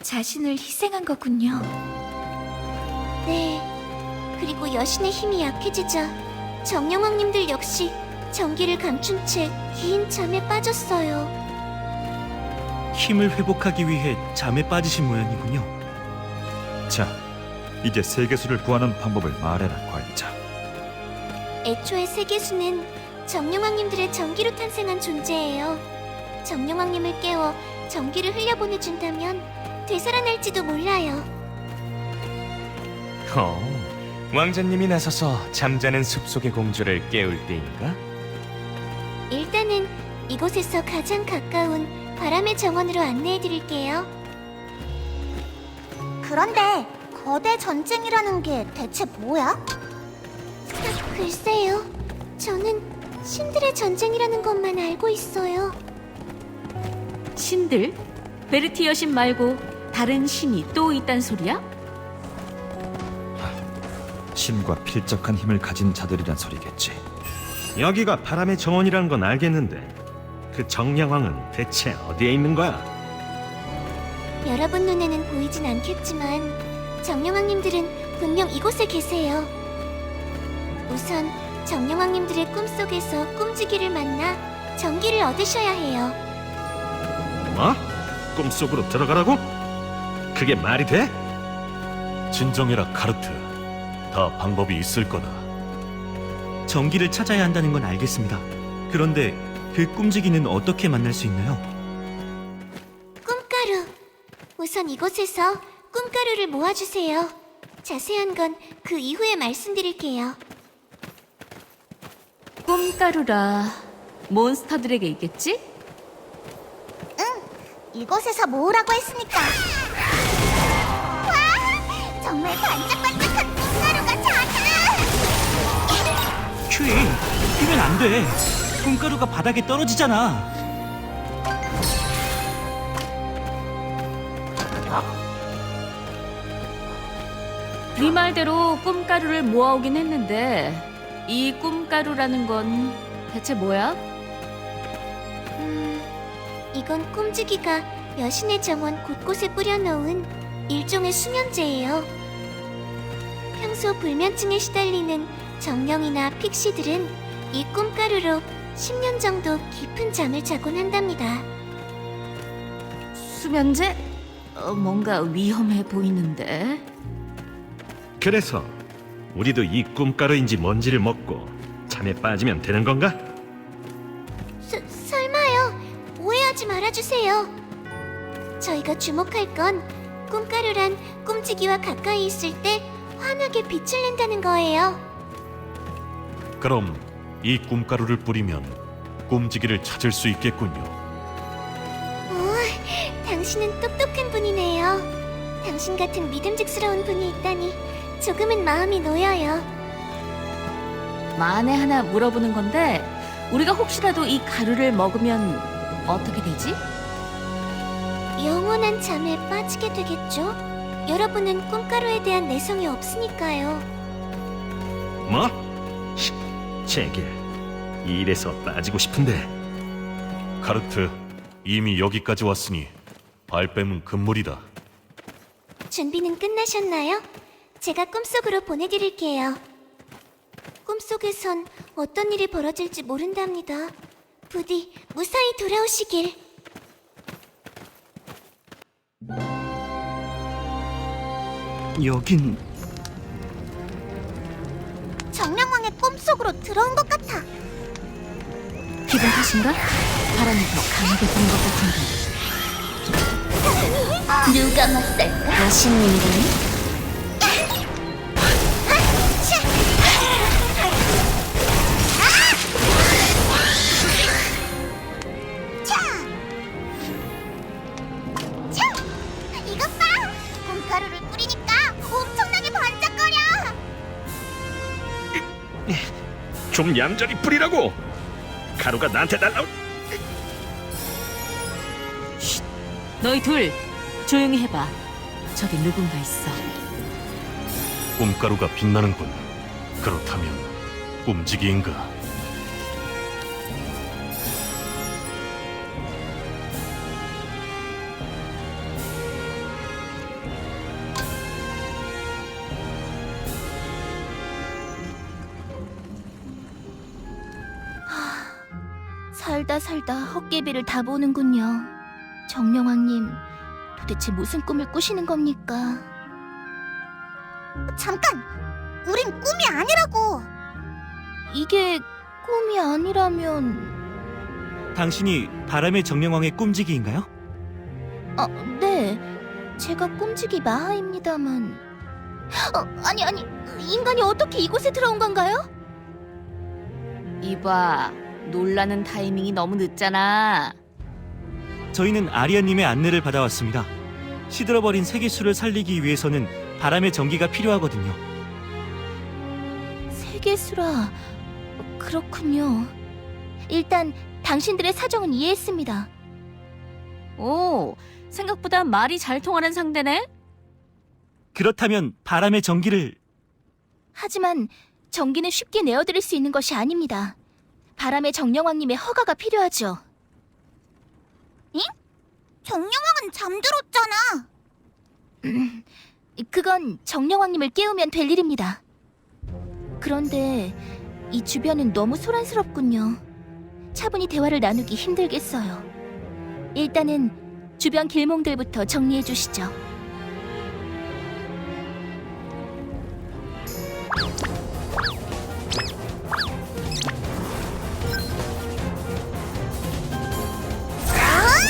자신을 희생한 거군요. 네. 그리고 여신의 힘이 약해지자 정령왕님들 역시 정기를 감춘 채 긴 잠에 빠졌어요. 힘을 회복하기 위해 잠에 빠지신 모양이군요. 자, 이제 세계수를 구하는 방법을 말해라, 관리자. 애초에 세계수는 정령왕님들의 정기로 탄생한 존재예요. 정령왕님을 깨워 정기를 흘려보내준다면 되살아날지도 몰라요. 왕자님이 나서서 잠자는 숲속의 공주를 깨울 때인가? 일단은 이곳에서 가장 가까운 바람의 정원으로 안내해드릴게요. 그런데 거대 전쟁이라는 게 대체 뭐야? 글쎄요. 저는 신들의 전쟁이라는 것만 알고 있어요. 신들? 베르티 여신 말고 다른 신이 또 있단 소리야? 신과 필적한 힘을 가진 자들이란 소리겠지. 여기가 바람의 정원이라는 건 알겠는데 그 정령왕은 대체 어디에 있는 거야? 여러분 눈에는 보이진 않겠지만 정령왕님들은 분명 이곳에 계세요. 우선 정령왕님들의 꿈속에서 꿈지기를 만나 정기를 얻으셔야 해요. 뭐? 꿈속으로 들어가라고? 그게 말이 돼? 진정해라 카르트. 다 방법이 있을 거다. 정기를 찾아야 한다는 건 알겠습니다. 그런데 그 꿈지기는 어떻게 만날 수 있나요? 꿈가루. 우선 이곳에서 꿈가루를 모아주세요. 자세한 건 그 이후에 말씀드릴게요. 꿈가루라 몬스터들에게 있겠지? 이곳에서 모으라고 했으니까. 와! 정말 반짝반짝한 꿈가루가 많아! 큐이, 뛰면 안 돼. 꿈가루가 바닥에 떨어지잖아. 네 말대로 꿈가루를 모아오긴 했는데 이 꿈가루라는 건 대체 뭐야? 이건 꿈지기가 여신의 정원 곳곳에 뿌려놓은 일종의 수면제예요. 평소 불면증에 시달리는 정령이나 픽시들은 이 꿈가루로 10년 정도 깊은 잠을 자곤 한답니다. 수면제? 뭔가 위험해 보이는데. 그래서 우리도 이 꿈가루인지 뭔지를 먹고 잠에 빠지면 되는 건가? 설마요. 오해하지 말아주세요. 저희가 주목할 건 꿈가루란 꿈지기와 가까이 있을 때 환하게 빛을 낸다는 거예요. 그럼 이 꿈가루를 뿌리면 꿈지기를 찾을 수 있겠군요. 오, 당신은 똑똑한 분이네요. 당신 같은 믿음직스러운 분이 있다니 조금은 마음이 놓여요. 만에 하나 물어보는 건데 우리가 혹시라도 이 가루를 먹으면 어떻게 되지? 영원한 잠에 빠지게 되겠죠? 여러분은 꿈가루에 대한 내성이 없으니까요. 뭐? 제길 이 일에서 빠지고 싶은데. 카르트, 이미 여기까지 왔으니 발뺌은 금물이다. 준비는 끝나셨나요? 제가 꿈속으로 보내드릴게요. 꿈속에선 어떤 일이 벌어질지 모른답니다. 부디 무사히 돌아오시길. 여긴 정령왕의 꿈속으로 들어온 것 같아. 기분 탓인가? 바람이 더 강하게 부는 것 같은데. 누가 맞설까? 여신님이니? 이것 봐! 꿈가루를 뿌리니까 엄청나게 반짝거려! 좀 얌전히 뿌리라고. 가루가 나한테 날라오. 너희 둘 조용히 해봐. 저기 누군가 있어. 꿈가루가 빛나는군. 그렇다면 꿈지기인가? 살다 헛개비를 다 보는군요. 정령왕님, 도대체 무슨 꿈을 꾸시는 겁니까? 잠깐! 우린 꿈이 아니라고! 이게 꿈이 아니라면... 당신이 바람의 정령왕의 꿈지기인가요? 네. 제가 꿈지기 마하입니다만... 아니, 인간이 어떻게 이곳에 들어온 건가요? 이봐, 놀라는 타이밍이 너무 늦잖아. 저희는 아리아님의 안내를 받아왔습니다. 시들어버린 세계수를 살리기 위해서는 바람의 전기가 필요하거든요. 세계수라... 그렇군요. 일단 당신들의 사정은 이해했습니다. 오, 생각보다 말이 잘 통하는 상대네? 그렇다면 바람의 전기를 하지만 전기는 쉽게 내어드릴 수 있는 것이 아닙니다. 바람의 정령왕님의 허가가 필요하죠. 응? 정령왕은 잠들었잖아. 그건 정령왕님을 깨우면 될 일입니다. 그런데 이 주변은 너무 소란스럽군요. 차분히 대화를 나누기 힘들겠어요. 일단은 주변 길몽들부터 정리해 주시죠.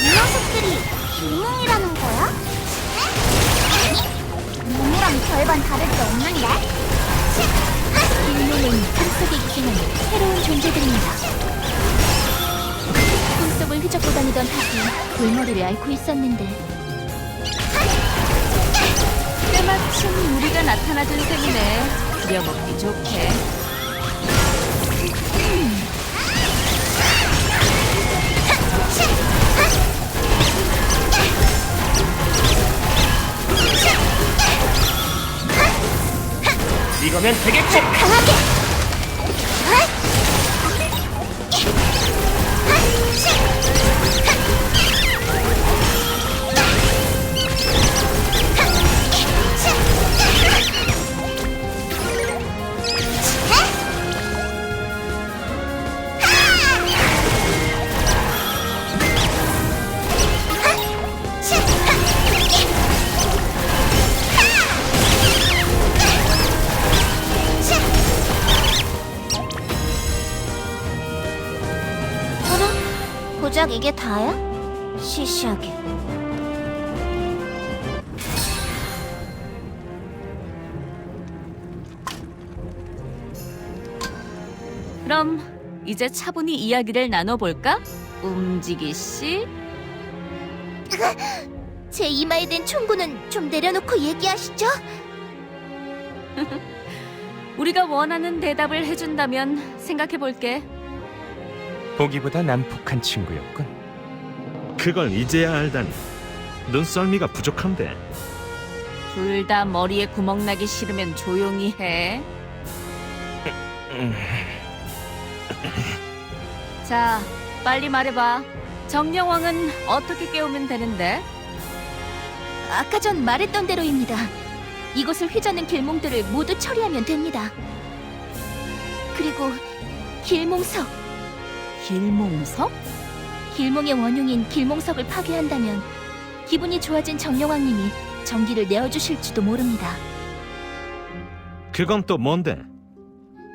이 녀석들이 길몽이라는 거야? 아니, 몸이랑 절반 다를 게 없는데? 길몽은 꿈속에 기생하는 새로운 존재들입니다. 꿈속을 휘젓고 다니던 하기 골머리를 앓고 있었는데 때마침 우리가 나타나준 셈이네. 부려먹기 좋게. 이거면 되겠지. 강하게! 고작 이게 다야? 시시하게. 그럼 이제 차분히 이야기를 나눠볼까? 움직이 씨. 제 이마에 댄 총구는 좀 내려놓고 얘기하시죠. 우리가 원하는 대답을 해준다면 생각해볼게. 보기보다 난폭한 친구였군. 그걸 이제야 알다니. 눈썰미가 부족한데. 둘 다 머리에 구멍 나기 싫으면 조용히 해. 자, 빨리 말해봐. 정령왕은 어떻게 깨우면 되는데? 아까 전 말했던 대로입니다. 이곳을 휘저는 길몽들을 모두 처리하면 됩니다. 그리고 길몽석. 길몽석? 길몽의 원흉인 길몽석을 파괴한다면 기분이 좋아진 정령왕님이 전기를 내어주실지도 모릅니다. 그건 또 뭔데?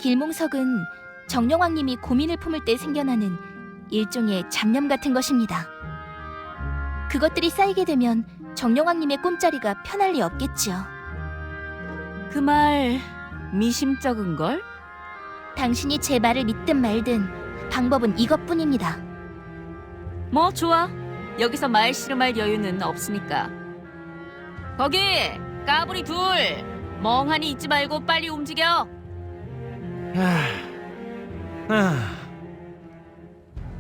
길몽석은 정령왕님이 고민을 품을 때 생겨나는 일종의 잡념 같은 것입니다. 그것들이 쌓이게 되면 정령왕님의 꿈자리가 편할 리 없겠지요. 그 말 미심쩍은걸? 당신이 제 말을 믿든 말든 방법은 이것뿐입니다. 뭐 좋아. 여기서 말 씨름할 여유는 없으니까. 거기 까불이 둘, 멍하니 있지 말고 빨리 움직여.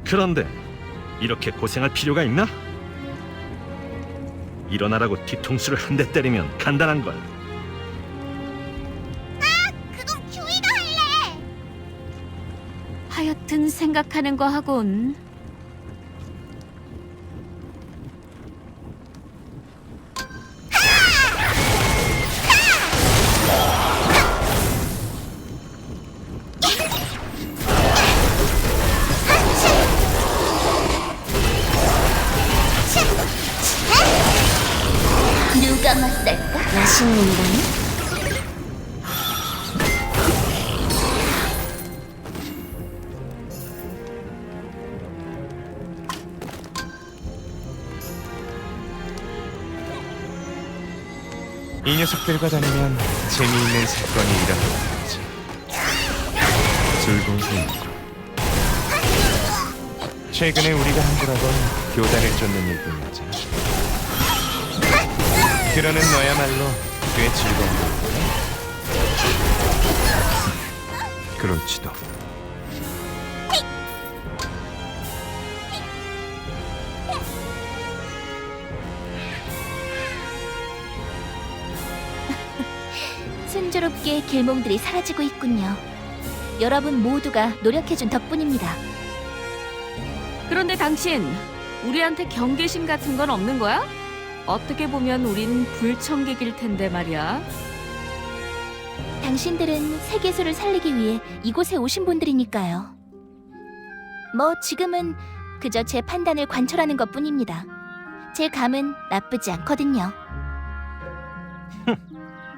그런데 이렇게 고생할 필요가 있나? 일어나라고 뒤통수를 한 대 때리면 간단한 걸. 그건 큐이가 할래! 하여튼 생각하는 거 하곤. 누가 맞설까? 맛있는 거니? 이 녀석들과 다니면 재미있는 사건이 일어나겠지. 즐거운 일. 최근에 우리가 함부라건 교단을 쫓는 일뿐이지. 그러는 너야말로 꽤 즐거운 일이네. 그럴지도. 순조롭게 길몽들이 사라지고 있군요. 여러분 모두가 노력해준 덕분입니다. 그런데 당신, 우리한테 경계심 같은 건 없는 거야? 어떻게 보면 우린 불청객일 텐데 말이야. 당신들은 세계수를 살리기 위해 이곳에 오신 분들이니까요. 뭐 지금은 그저 제 판단을 관철하는 것뿐입니다. 제 감은 나쁘지 않거든요.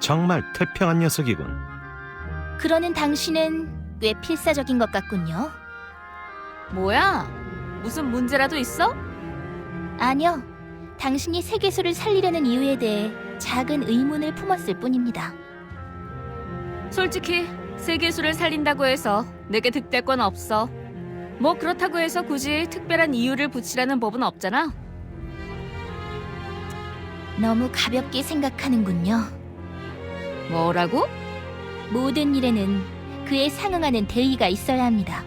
정말 태평한 녀석이군. 그러는 당신은 꽤 필사적인 것 같군요. 뭐야? 무슨 문제라도 있어? 아니요. 당신이 세계수를 살리려는 이유에 대해 작은 의문을 품었을 뿐입니다. 솔직히 세계수를 살린다고 해서 내게 득될 건 없어. 뭐 그렇다고 해서 굳이 특별한 이유를 붙이라는 법은 없잖아. 너무 가볍게 생각하는군요. 뭐라고? 모든 일에는 그에 상응하는 대의가 있어야 합니다.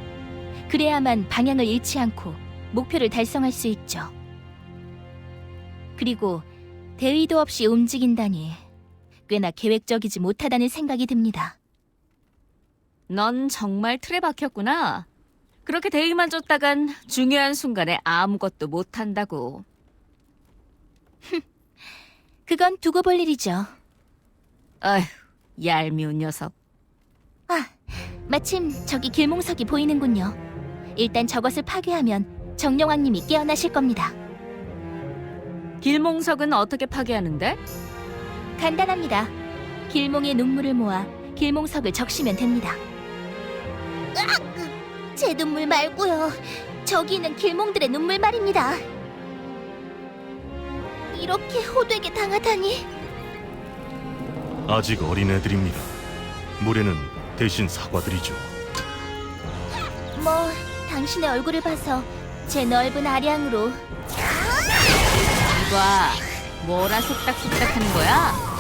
그래야만 방향을 잃지 않고 목표를 달성할 수 있죠. 그리고 대의도 없이 움직인다니 꽤나 계획적이지 못하다는 생각이 듭니다. 넌 정말 틀에 박혔구나. 그렇게 대의만 줬다간 중요한 순간에 아무것도 못한다고. 그건 두고 볼 일이죠. 아휴, 얄미운 녀석. 아, 마침 저기 길몽석이 보이는군요. 일단 저것을 파괴하면 정령왕님이 깨어나실 겁니다. 길몽석은 어떻게 파괴하는데? 간단합니다. 길몽의 눈물을 모아 길몽석을 적시면 됩니다. 으악! 제 눈물 말고요. 저기 있는 길몽들의 눈물 말입니다. 이렇게 호되게 당하다니. 아직 어린애들입니다. 무례는 대신 사과드리죠. 뭐 당신의 얼굴을 봐서 제 넓은 아량으로. 이봐, 뭐라 속닥속닥 하는 거야?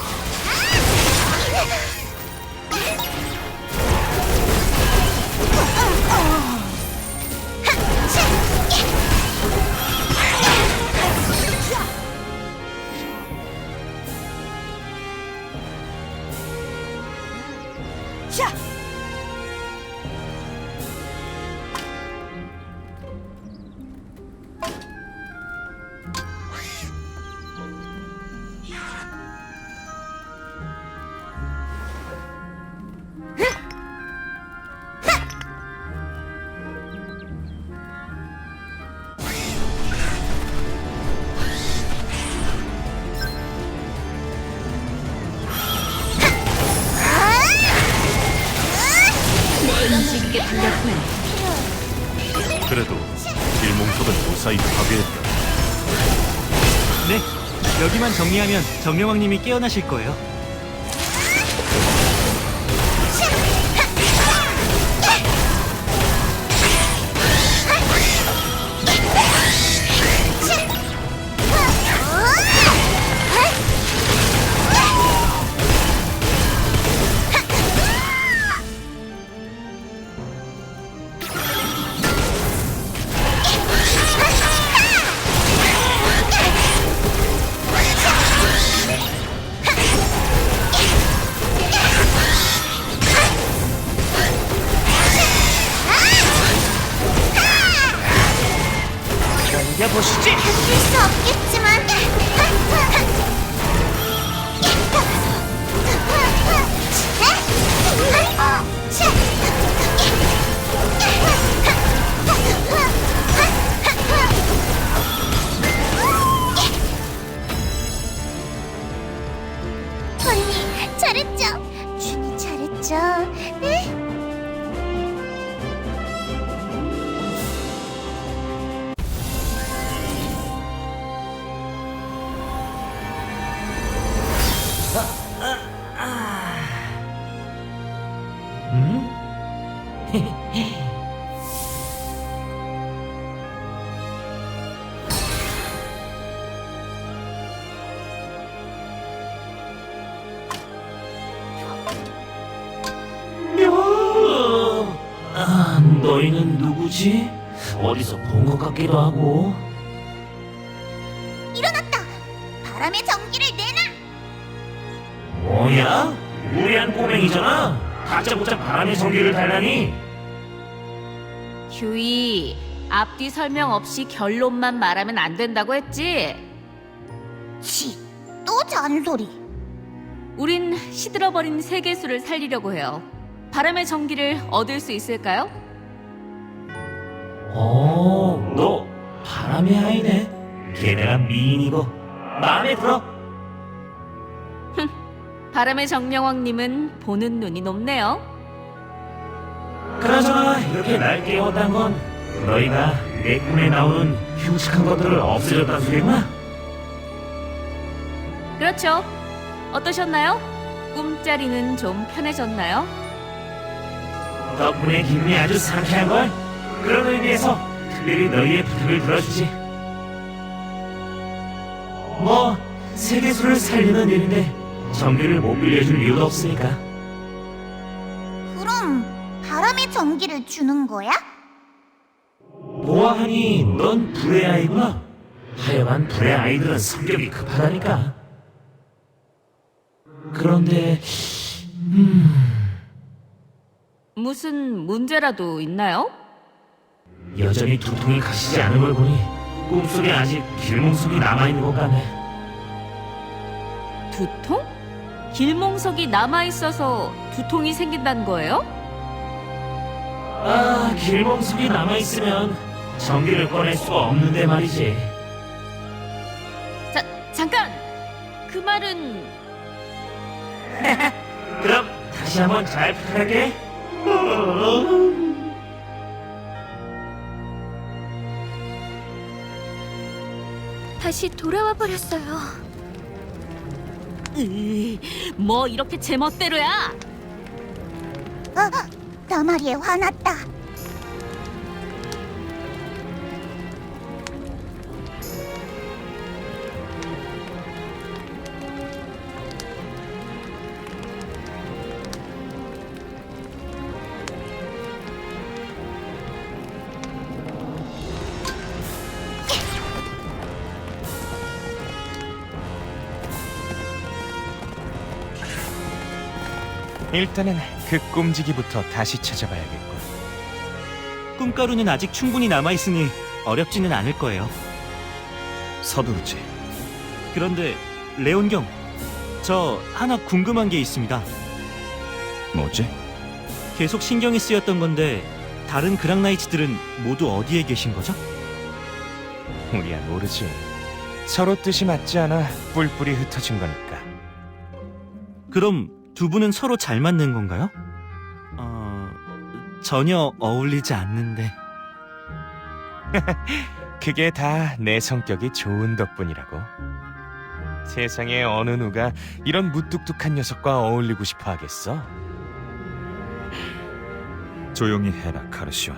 움직이게 달렸군. 그래도 길몽석은 무사히 파괴했다. 네, 여기만 정리하면 정령왕님이 깨어나실 거예요. 보시지. 견딜 수 없겠지만. 언니 잘했죠. 준이 잘했죠. 네? 너희는 누구지? 어디서 본 것 같기도 하고. 일어났다. 바람의 전기를 내놔. 뭐야? 무례한 꼬맹이잖아. 다짜고짜 바람의 전기를 달라니. 휴이, 앞뒤 설명 없이 결론만 말하면 안 된다고 했지? 또 잔소리. 우린 시들어버린 세계수를 살리려고 해요. 바람의 전기를 얻을 수 있을까요? 너 바람의 아이네. 걔네가 미인이고 마음에 들어. 바람의 정령왕님은 보는 눈이 높네요. 그나저나 이렇게 날 깨웠단 건 너희가 내 꿈에 나오는 흉측한 것들을 없애줬단 소리구나. 그렇죠. 어떠셨나요? 꿈자리는 좀 편해졌나요? 덕분에 기분이 아주 상쾌한걸. 그런 의미에서 특별히 너희의 부탁을 들어주지. 뭐 세계수를 살리는 일인데 전기를 못 빌려줄 이유도 없으니까. 그럼 바람의 전기를 주는 거야? 보아하니 넌 불의 아이구나. 하여간 불의 아이들은 성격이 급하다니까. 그런데 무슨 문제라도 있나요? 여전히 두통이 가시지 않은 걸 보니 꿈속에 아직 길몽속이 남아있는 것 같네. 두통? 길몽석이 남아있어서 두통이 생긴다는 거예요? 아, 길몽속이 남아있으면 전기를 꺼낼 수가 없는데 말이지. 잠깐! 그 말은... 그럼 다시 한번 잘 부탁할게. 다시 돌아와 버렸어요. 뭐 이렇게 제멋대로야? 나마리에 화났다. 일단은 그 꼼지기부터 다시 찾아봐야겠군. 꿈가루는 아직 충분히 남아있으니 어렵지는 않을 거예요. 서두르지. 그런데 레온경, 저 하나 궁금한 게 있습니다. 뭐지? 계속 신경이 쓰였던 건데 다른 그랑나이츠들은 모두 어디에 계신 거죠? 우리야 모르지. 서로 뜻이 맞지 않아 뿔뿔이 흩어진 거니까. 그럼 두 분은 서로 잘 맞는 건가요? 전혀 어울리지 않는데. 그게 다 내 성격이 좋은 덕분이라고. 세상에 어느 누가 이런 무뚝뚝한 녀석과 어울리고 싶어 하겠어? 조용히 해라, 카르시온.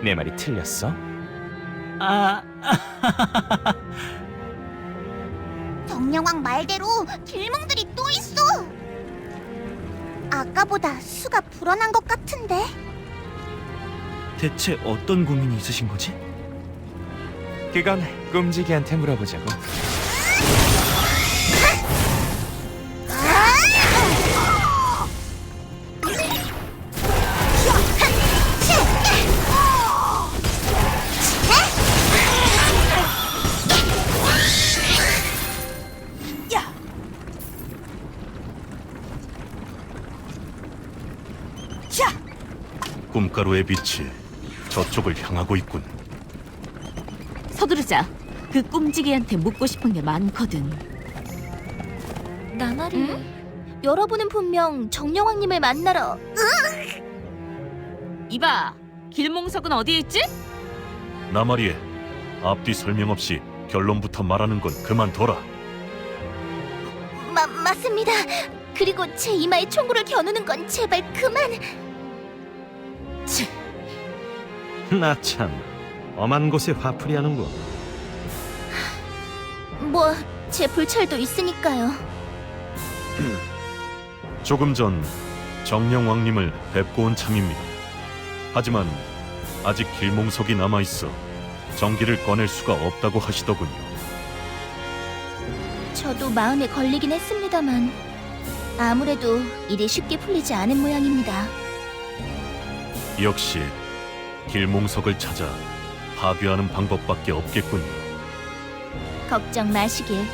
내 말이 틀렸어? 정령왕 말대로 길몽들이 또 있어. 아까보다 수가 불어난 것 같은데. 대체 어떤 고민이 있으신 거지? 그건 꼼지기한테 물어보자고. 꿈가루의 빛이 저쪽을 향하고 있군. 서두르자. 그 꼼지기한테 묻고 싶은 게 많거든. 나마리, 여러분은 분명 정령왕님을 만나러. 이봐, 길몽석은 어디에 있지? 나마리에 앞뒤 설명 없이 결론부터 말하는 건 그만둬라. 맞습니다. 그리고 제 이마에 총구를 겨누는 건 제발 그만. 나 참 엄한 곳에 화풀이 하는군. 뭐 제 불찰도 있으니까요. 조금 전 정령왕님을 뵙고 온 참입니다. 하지만 아직 길몽석이 남아있어 전기를 꺼낼 수가 없다고 하시더군요. 저도 마음에 걸리긴 했습니다만 아무래도 일이 쉽게 풀리지 않은 모양입니다. 역시 길몽석을 찾아 파괴하는 방법밖에 없겠군요. 걱정 마시길.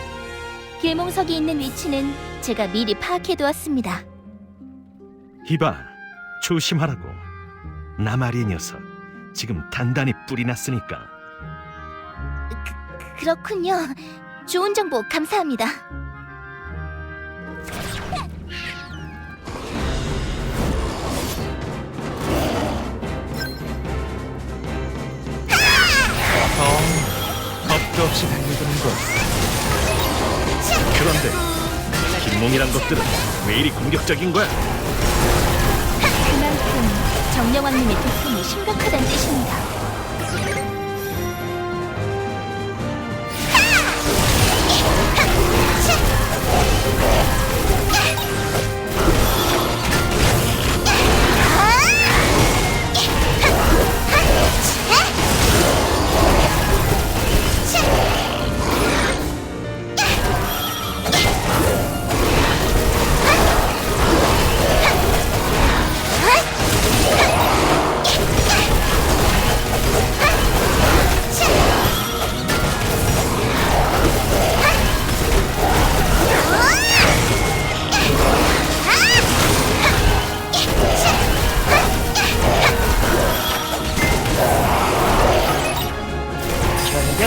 길몽석이 있는 위치는 제가 미리 파악해두었습니다. 이봐, 조심하라고. 나마리의 녀석, 지금 단단히 뿔이 났으니까. 그렇군요. 좋은 정보 감사합니다. 겁도 없이 달려드는 것. 그런데 길몽이란 것들은 왜 이리 공격적인 거야? 그만큼 정령왕님의 도움이 심각하다는 뜻입니다.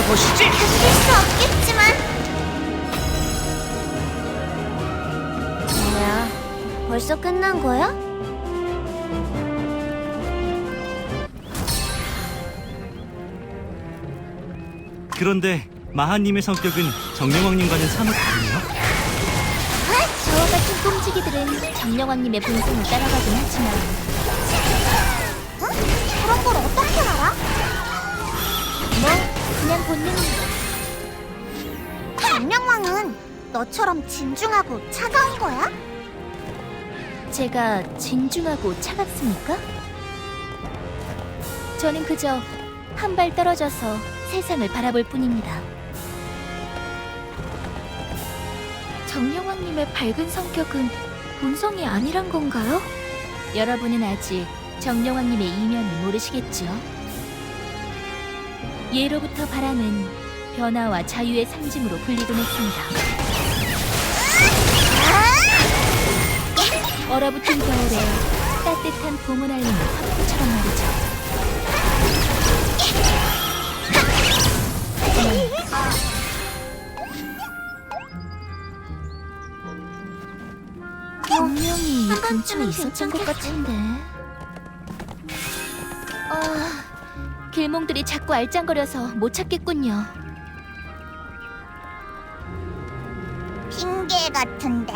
보시지. 그럴 수 없겠지만. 뭐야? 벌써 끝난 거야? 그런데 마하님의 성격은 정령왕님과는 사뭇 다르네요. 저와 같은 꼼지기들은 정령왕님의 본성을 따라가긴 하지만 그런 걸 어떻게 알아? 뭐 그냥 본능입니다. 정령왕은 너처럼 진중하고 차가운 거야? 제가 진중하고 차갑습니까? 저는 그저 한 발 떨어져서 세상을 바라볼 뿐입니다. 정령왕님의 밝은 성격은 본성이 아니란 건가요? 여러분은 아직 정령왕님의 이면을 모르시겠죠? 예로부터 바람은 변화와 자유의 상징으로 불리곤 했습니다. 얼어붙은 겨울에 따뜻한 봄을 알리는 화포처럼 말이죠. 분명히 이 근처에 있었던 것 같은데. 길몽들이 자꾸 알짱거려서 못 찾겠군요. 핑계 같은데?